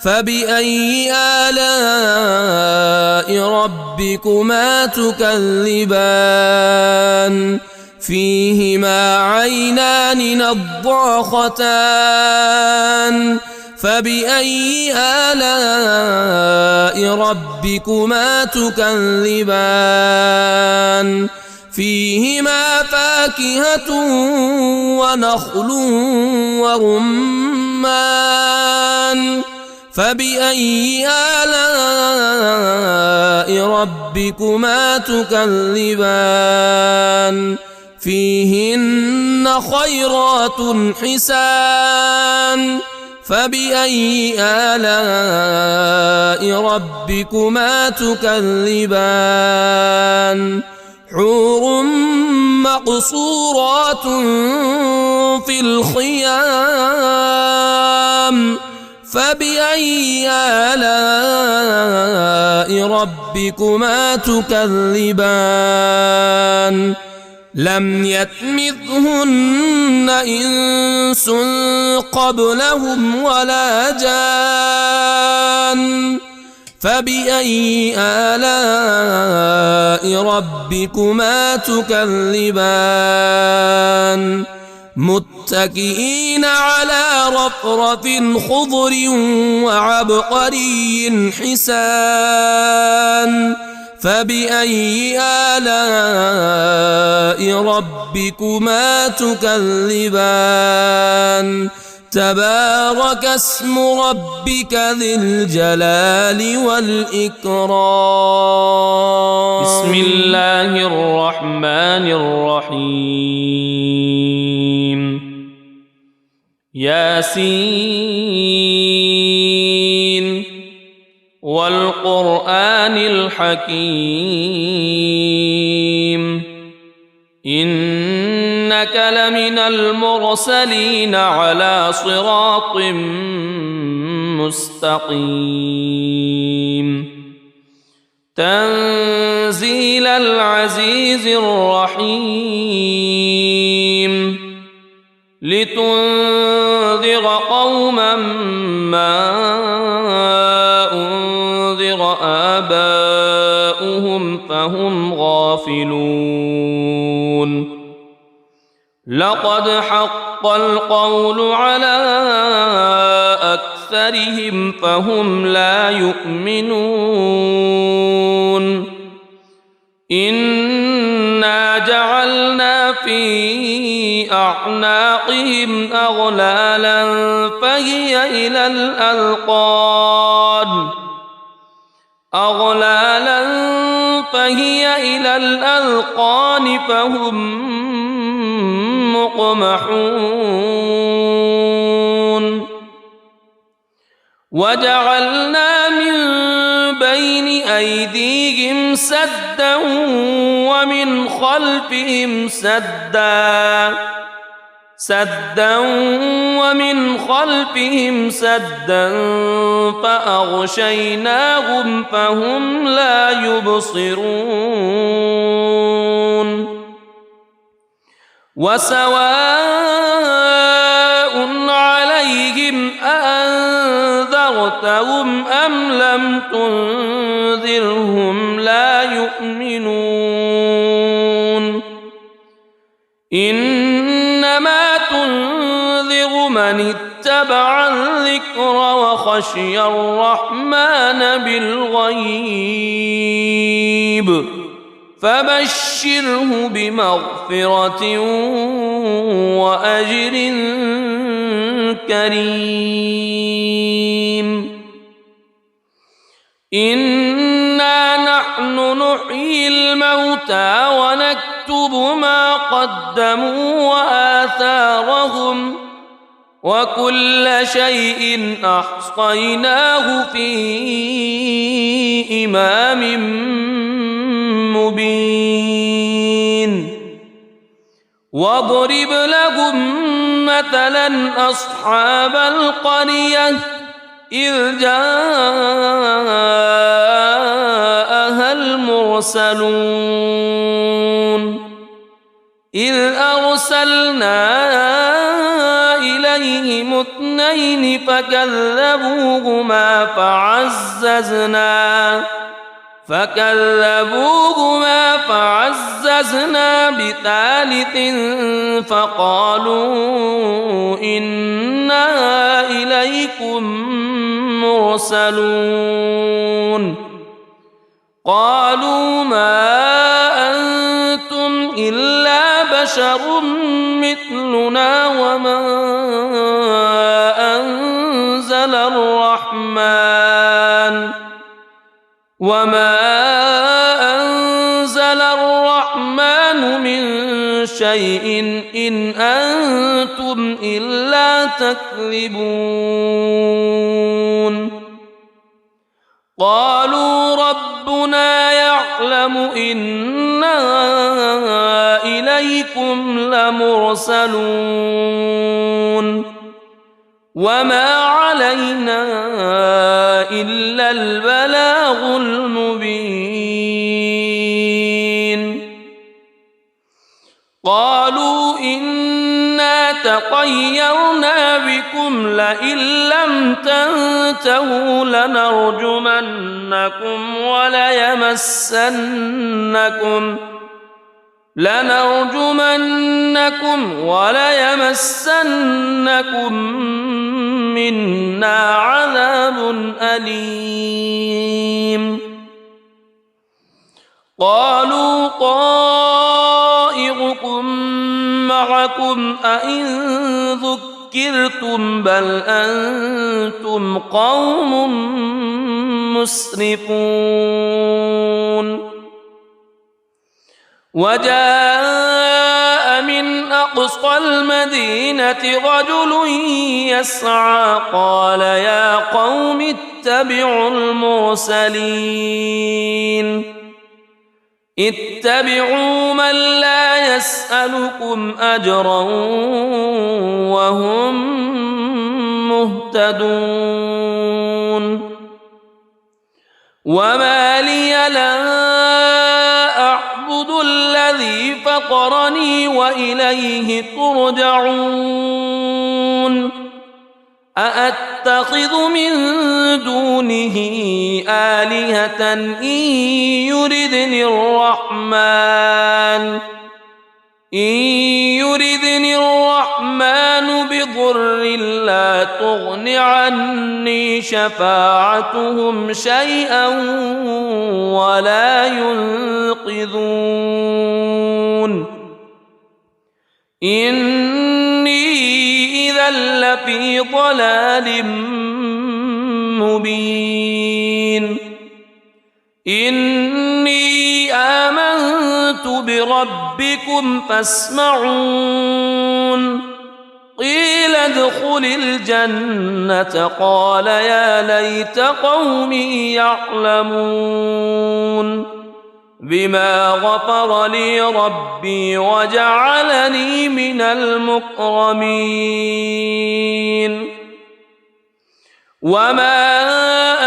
فبأي آلاء ربكما تكذبان فيهما عينان نضاختان فبأي آلاء ربكما تكذبان فيهما فاكهة ونخل ورمان فبأي آلاء ربكما تكذبان فيهن خيرات حسان فبأي آلاء ربكما تكذبان حور مقصورات في الخيام فبأي آلاء ربكما تكذبان لم يطمثهن إنس قبلهم ولا جان فبأي آلاء ربكما تكذبان متكئين على رفرف خضر وعبقري حسان فبأي آلاء ربكما تكذبان تبارك اسم ربك ذي الجلال والإكرام بسم الله الرحمن الرحيم ياسين والقرآن الحكيم إنك لمن المرسلين على صراط مستقيم تنزيل العزيز الرحيم لتنذر قوما ما أنذر آباؤهم فهم غافلون لقد حق القول على أكثرهم فهم لا يؤمنون إنا جعلنا في أعناقهم أغلالا فهي إلى الأذقان فهم مقمحون وجعلنا من بين أيديهم سدا ومن خلفهم سدا فأغشيناهم فهم لا يبصرون وسواء عليهم أأنذرتهم أم لم تنذرهم لا يؤمنون إنما تنذر من اتبع الذكر وخشي الرحمن بالغيب فبشره بمغفرة وأجر كريم إنا نحن نحيي الموتى ونكتب ما قدموا وآثارهم وكل شيء أحصيناه في إمام مبين واضرب لهم مثلا أصحاب القرية إذ جاءها المرسلون إذ أرسلنا إليهم اثنين فكذبوهما فعززنا بثالث فقالوا إنا إليكم مرسلون قالوا ما أنتم إلا بشر مثلنا وما أنزل الرحمن من شيء إن أنتم إلا تكذبون قالوا ربنا يعلم إنا إليكم لمرسلون وما علينا إلا البلاغ المبين قالوا إنا تطيرنا بكم لئن لم تنتهوا لنرجمنكم وليمسنكم منا عذاب أليم قالوا طائركم معكم أئن ذكرتم بل أنتم قوم مسرفون وجاء من أقصى المدينة رجل يسعى قال يا قوم اتبعوا المرسلين اتبعوا من لا يسألكم أجرا وهم مهتدون وما لي لا أعبد الذي فطرني وإليه ترجعون أأتخذ من دونه آلهة إن يردني الرحمن بضر لا تغن عني شفاعتهم شيئا ولا ينقذون إني إذا لفي ضلال مبين إني آمنت بربكم فاسمعون قيل ادخل الجنة قال يا ليت قومي يعلمون بما غفر لي ربي وجعلني من المكرمين وما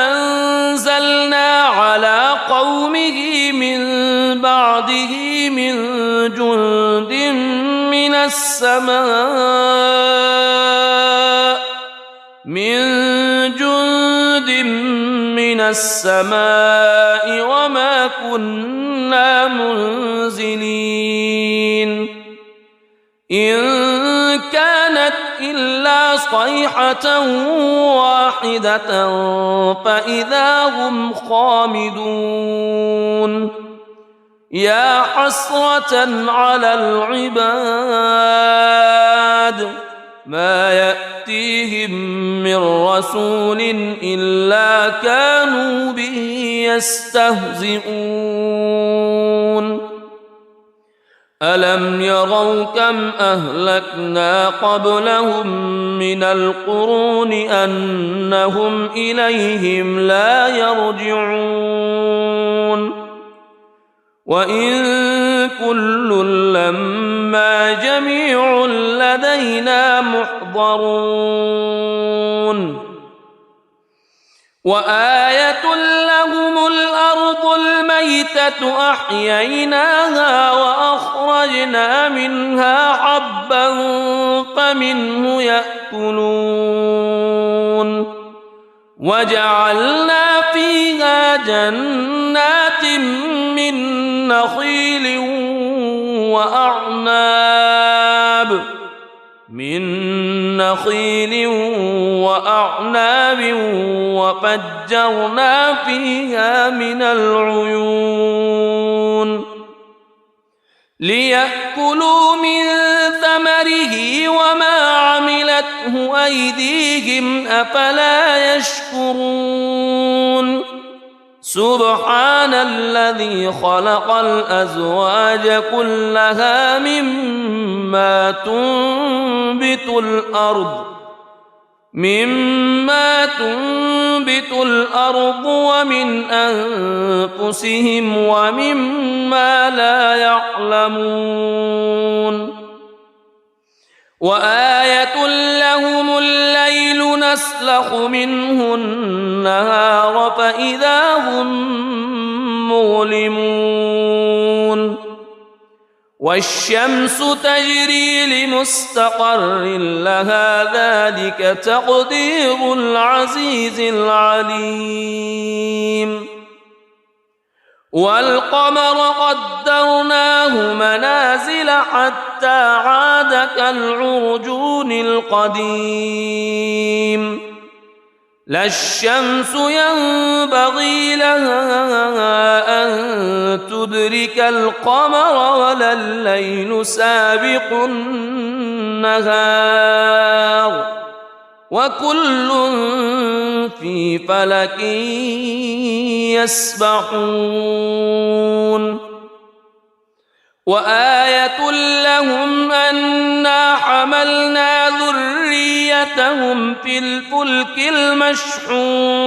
أنزلنا على قومه من بعده من جند من السماء وما كنا منزلين إن كانت إلا صيحة واحدة فإذا هم خامدون يا حسرة على العباد ما يأتيهم من رسول إلا كانوا به يستهزئون ألم يروا كم أهلكنا قبلهم من القرون أنهم إليهم لا يرجعون وإن كل لما جميع لدينا محضرون وآية لهم الأرض الميتة أحييناها وأخرجنا منها حبا فمنه يأكلون وجعلنا فيها جنات من نخيل وأعناب وفجرنا فيها من العيون ليأكلوا من ثمره وما عملته أيديهم أفلا يشكرون سبحان الذي خلق الأزواج كلها مما تنبت الأرض ومن أنفسهم ومما لا يعلمون وآية لهم الليل نسلخ منه النهار فإذا هم مظلمون والشمس تجري لمستقر لها ذلك تقدير العزيز العليم والقمر قدرناه منازل حتى عاد كالعرجون القديم لا الشمس ينبغي لها أن تدرك القمر ولا الليل سابق النهار وكل في فلك يسبحون وآية لهم أنا حملنا ذريتهم في الفلك المشحون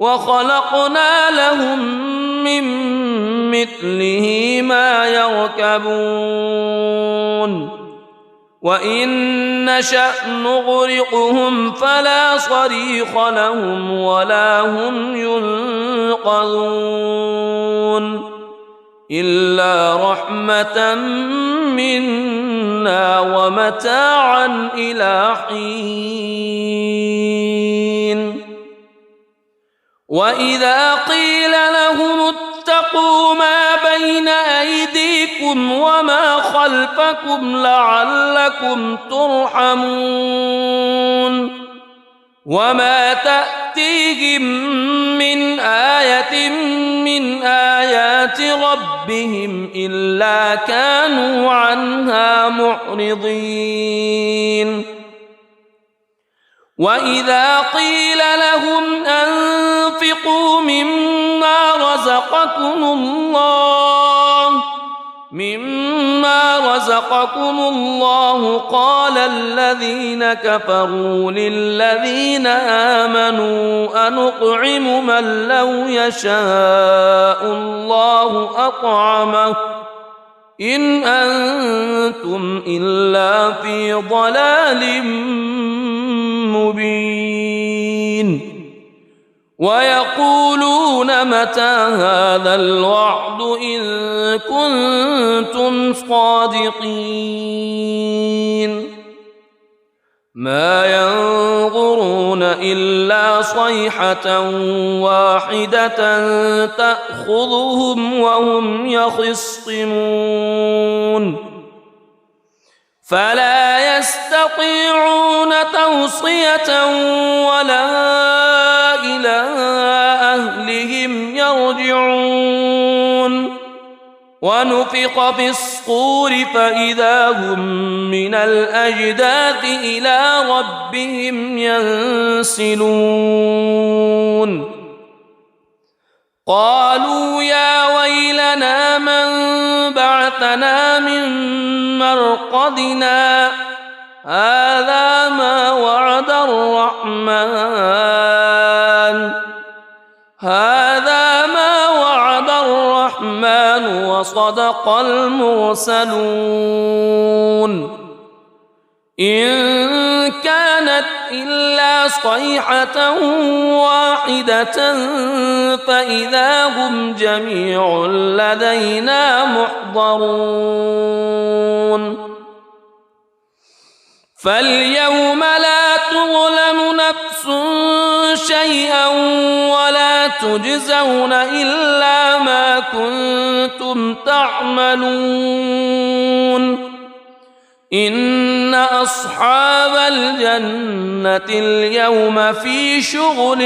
وخلقنا لهم من مثله ما يركبون وإن نشأ نغرقهم فلا صريخ لهم ولا هم ينقذون إلا رحمة منا ومتاعا إلى حين وإذا قيل لهم اتقوا ما بين أيديكم وما خلفكم لعلكم ترحمون وما تأتيهم من آية من آيات ربهم إلا كانوا عنها معرضين وإذا قيل لهم أنفقوا مما رزقكم الله قال الذين كفروا للذين آمنوا أنطعم من لو يشاء الله أطعمه إن أنتم إلا في ضلال مبين ويقولون متى هذا الوعد إن كنتم صادقين ما ينظرون إلا صيحة واحدة تأخذهم وهم يخصمون فلا يستطيعون توصية ولا إلى أهلهم يرجعون ونفخ في الصور فإذا هم من الأجداث إلى ربهم ينسلون قالوا يا ويلنا من بعثنا من مرقدنا هذا ما وعد الرحمن وصدق المرسلون إن كانت إلا صيحة واحدة فإذا هم جميع لدينا محضرون فاليوم لا تظلم نفس شيئا ولا تجزون إلا ما كنتم تعملون إن أصحاب الجنة اليوم في شغل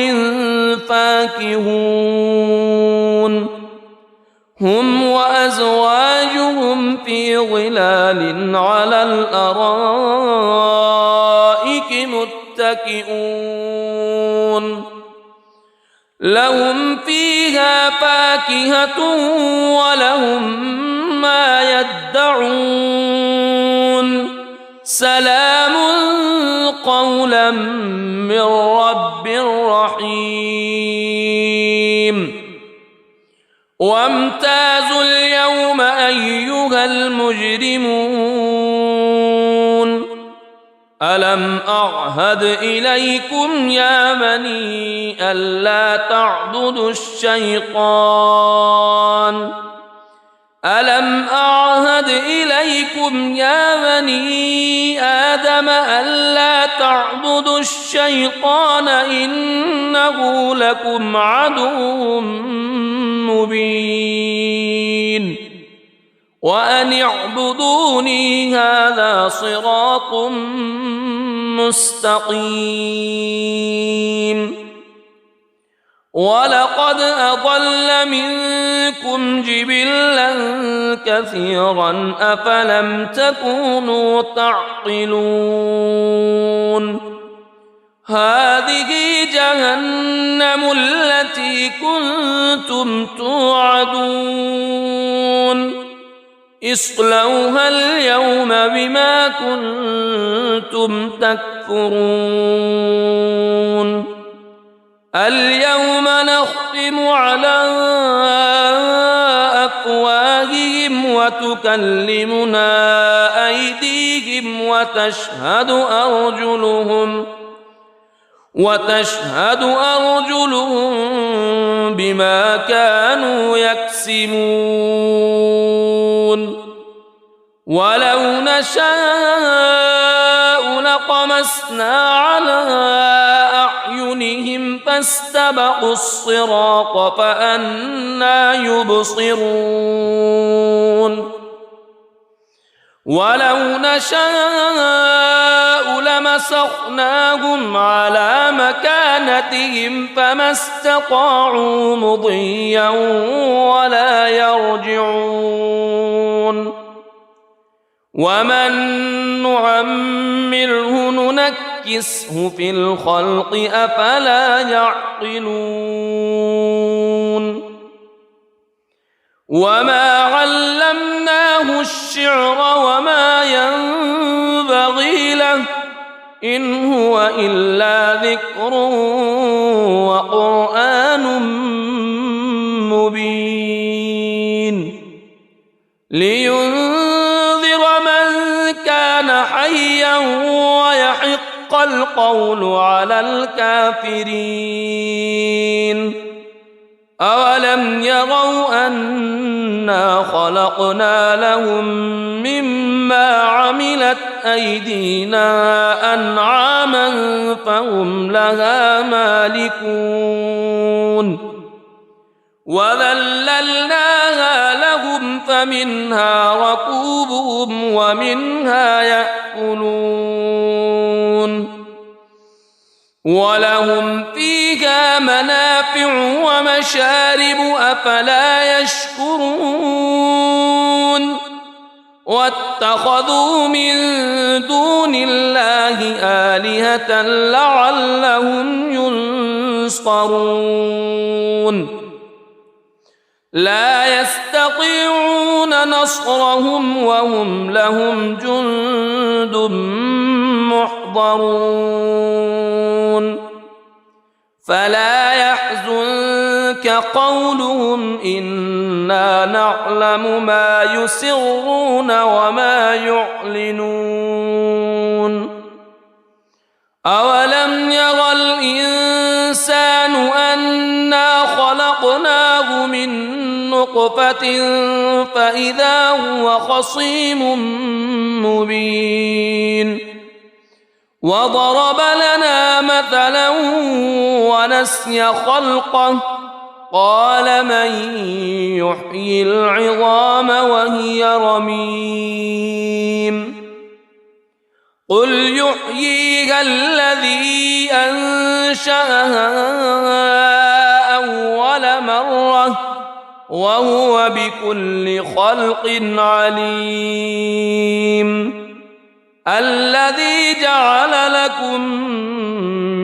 فاكهون هم وأزواجهم في ظلال على الأرائك متكئون لهم فيها فاكهة ولهم ما يدعون سلام قولا من رب رحيم وامتازوا اليوم أيها المجرمون ألم أعهد إليكم يا بني ألا تعبدوا الشيطان ألم أعهد إليكم يا بني آدم ألا تعبدوا الشيطان إنه لكم عدو مبين وأن اعبدوني هذا صراط مستقيم ولقد أضل منكم جبلا كثيرا أفلم تكونوا تعقلون هذه جهنم التي كنتم توعدون اصلوها اليوم بما كنتم تكفرون اليوم نختم على أفواههم وتكلمنا أيديهم وتشهد أرجلهم بما كانوا يكسبون ولو نشاء لطمسنا على أعينهم فاستبقوا الصراط فأنى يبصرون ولو نشاء لمسخناهم على مكانتهم فما استطاعوا مضيا ولا يرجعون ومن نعمره ننكسه في الخلق أفلا يعقلون وما علمناه الشعر وما ينبغي له إن هو إلا ذكر وقرآن مبين لينذر من كان حيا ويحق القول على الكافرين أولم يروا أنا خلقنا لهم مما عملت أيدينا أنعاما فهم لها مالكون وذللناها لهم فمنها ركوبهم ومنها يأكلون ولهم فيها منافع ومشارب أفلا يشكرون واتخذوا من دون الله آلهة لعلهم ينصرون لا يستطيعون نصرهم وهم لهم جند محضرون فلا يحزنك قولهم إنا نعلم ما يسرون وما يعلنون أولم يرى الإنسان أنا خلقناه من نطفة فإذا هو خصيم مبين وضرب لنا مثلا ونسي خلقه قال من يحيي العظام وهي رميم قل يحييها الذي أنشأها أول مرة وهو بكل خلق عليم الذي جعل لكم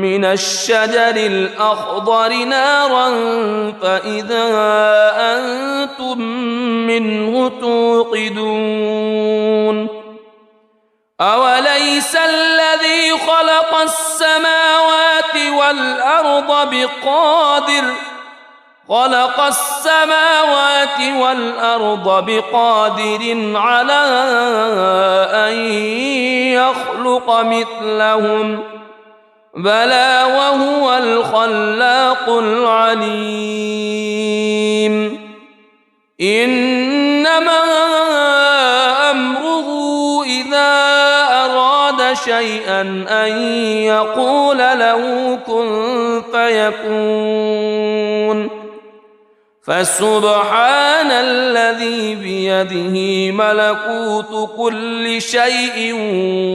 من الشجر الأخضر نارا فإذا أنتم منه توقدون أوليس الذي خلق السماوات والأرض خلق السماوات والأرض بقادر على أن يخلق مثلهم بلى وهو الخلاق العليم إنما أمره إذا أراد شيئا أن يقول له كن فيكون فسبحان الذي بيده ملكوت كل شيء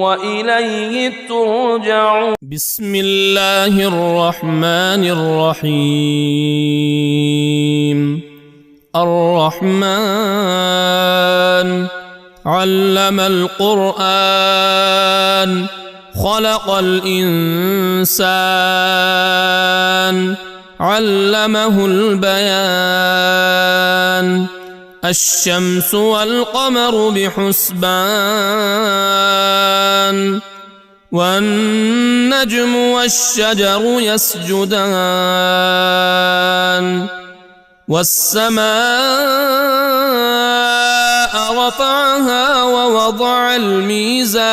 وإليه ترجعون. بسم الله الرحمن الرحيم. الرحمن علم القرآن خلق الإنسان علمه البيان الشمس والقمر بحسبان والنجم والشجر يسجدان والسماء رفعها ووضع الميزان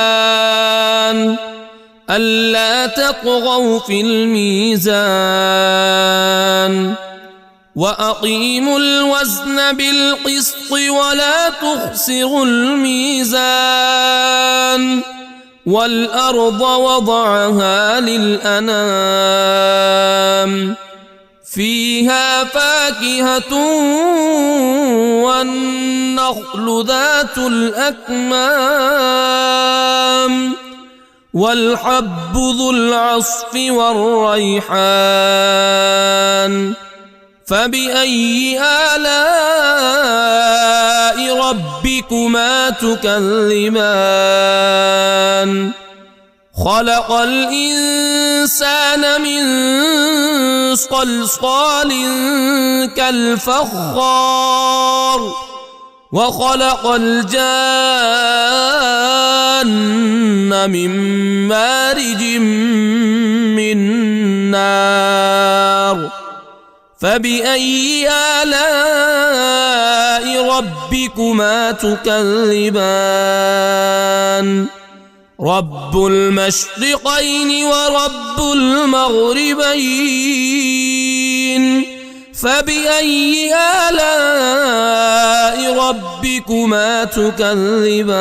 ألا تطغوا في الميزان وأقيموا الوزن بالقسط ولا تخسروا الميزان والأرض وضعها للأنام فيها فاكهة والنخل ذات الأكمام والحب ذو العصف والريحان فبأي آلاء ربكما تكذبان خلق الإنسان من صلصال كالفخار وخلق الجان من مارج من نار فبأي آلاء ربكما تكذبان رب المشرقين ورب المغربين فبأي آلاء ربكما تكذبان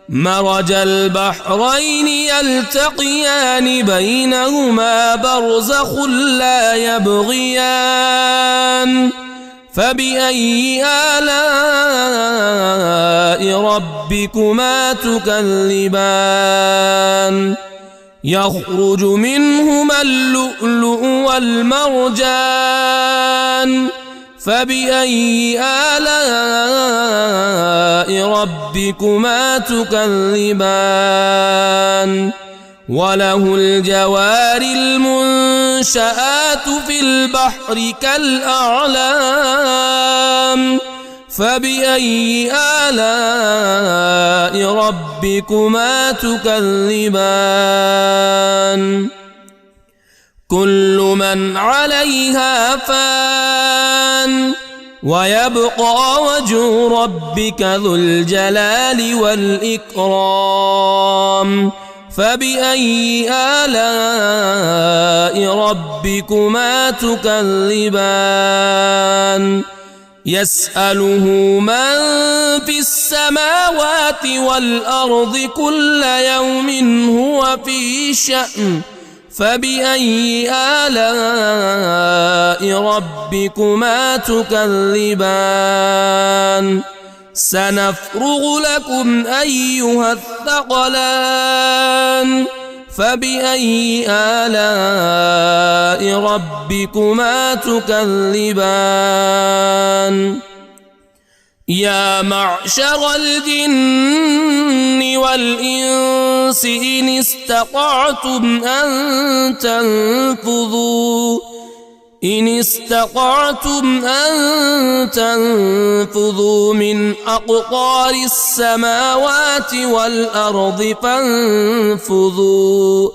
مرج البحرين يلتقيان بينهما برزخ لا يبغيان فبأي آلاء ربكما تكذبان يخرج منهما اللؤلؤ والمرجان فبأي آلاء ربكما تكذبان وله الجوار المنشآت في البحر كالأعلام فبأي آلاء ربكما تكذبان كل من عليها فان ويبقى وجه ربك ذو الجلال والإكرام فبأي آلاء ربكما تكذبان يسأله من في السماوات والأرض كل يوم هو في شأن فبأي آلاء ربكما تكذبان سنفرغ لكم أيها الثقلان فبأي آلاء ربكما تكذبان يا معشر الجن والإنس إن استطعتم أن تنفذوا من أقطار السماوات والأرض فانفذوا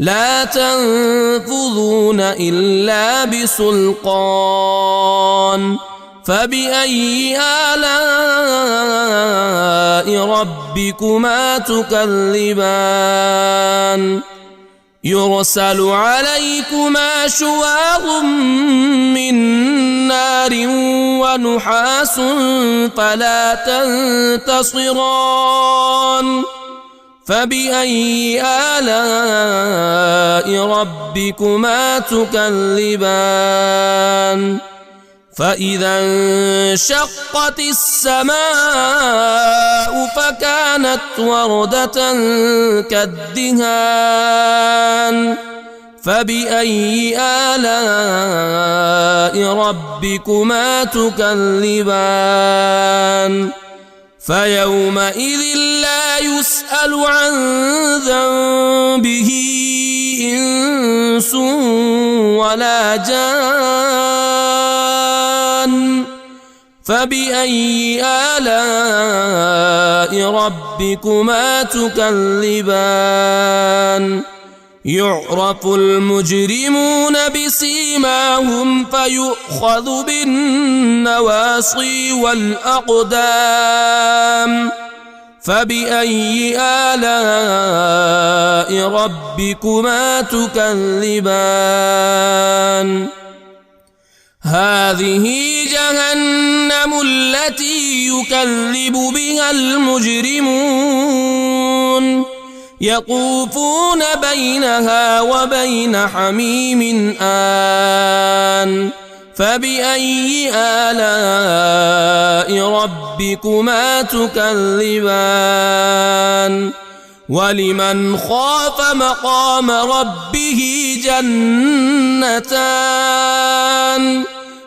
لا تنفذون إلا بسلطان فبأي آلاء ربكما تكذبان يرسل عليكما شواظ من نار ونحاس فلا تنتصران فبأي آلاء ربكما تكذبان فإذا انشقت السماء فكانت وردة كالدهان فبأي آلاء ربكما تكذبان فيومئذ لا يسأل عن ذنبه إنس ولا جان فبأي آلاء ربكما تكذبان يعرف المجرمون بسيماهم فيؤخذ بالنواصي والأقدام فبأي آلاء ربكما تكذبان هذه جهنم التي يكذب بها المجرمون يطوفون بينها وبين حميم آن فبأي آلاء ربكما تكذبان ولمن خاف مقام ربه جنتان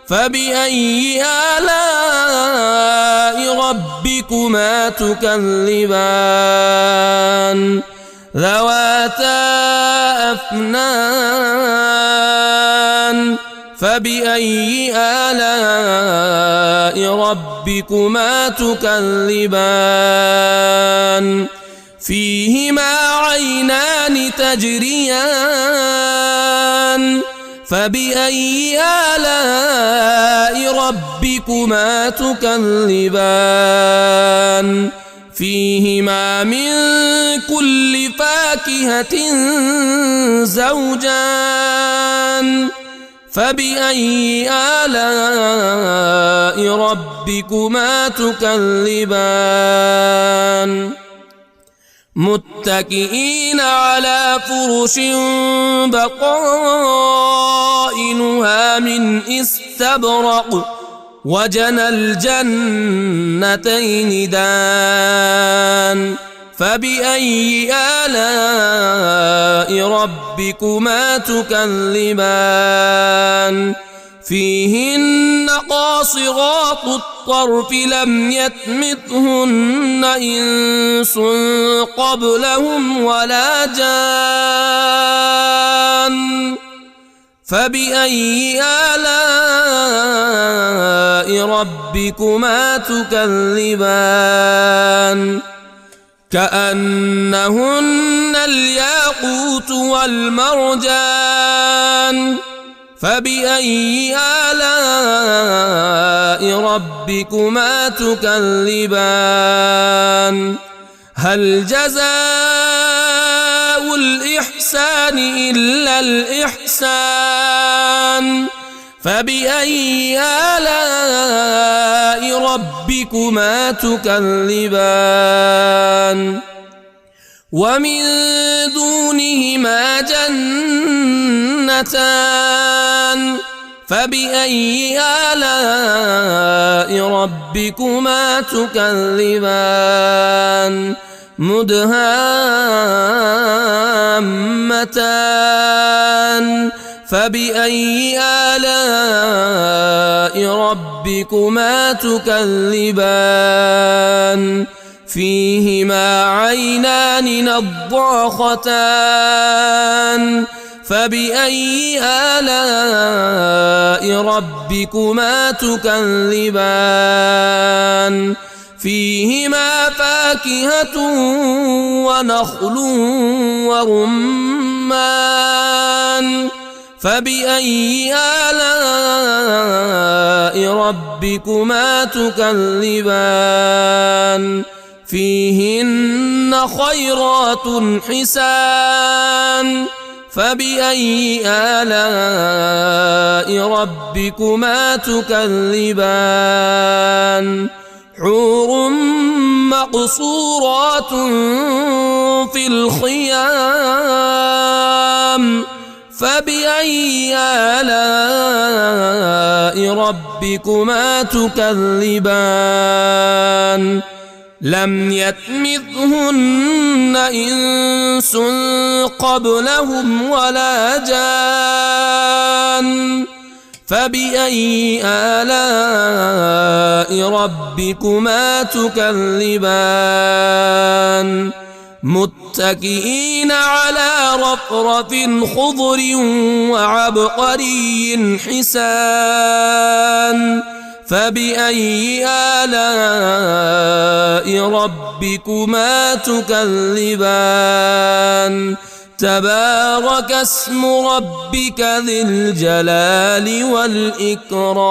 فبأي آلاء ربكما تكذبان ذواتا أفنان فبأي آلاء ربكما تكذبان فيهما عينان تجريان فبأي آلاء ربكما تكذبان فيهما من كل فاكهة زوجان فبأي آلاء ربكما تكذبان متكئين على فرش بطائنها من استبرق وجنى الجنتين دان فبأي آلاء ربكما تكذبان فيهن قاصرات الطرف لم يطمثهن إنس قبلهم ولا جان فبأي آلاء ربكما تكذبان كأنهن الياقوت والمرجان فبأي آلاء ربكما تكذبان هل جزاء الإحسان إلا الإحسان فبأي آلاء ربكما تكذبان ومن دونهما جنتان فبأي آلاء ربكما تكذبان مدهامتان فبأي آلاء ربكما تكذبان فيهما عينان نضاختان فبأي آلاء ربكما تكذبان فيهما فاكهة ونخل ورمان ورمان فبأي آلاء ربكما تكذبان فيهن خيرات حسان فبأي آلاء ربكما تكذبان حور مقصورات في الخيام فبأي آلاء ربكما تكذبان لم يطمثهن إنس قبلهم ولا جان فبأي آلاء ربكما تكذبان متكئين على رفرف خضر وعبقري حسان فبأي آلاء ربكما تكذبان تبارك اسم ربك ذي الجلال والإكرام.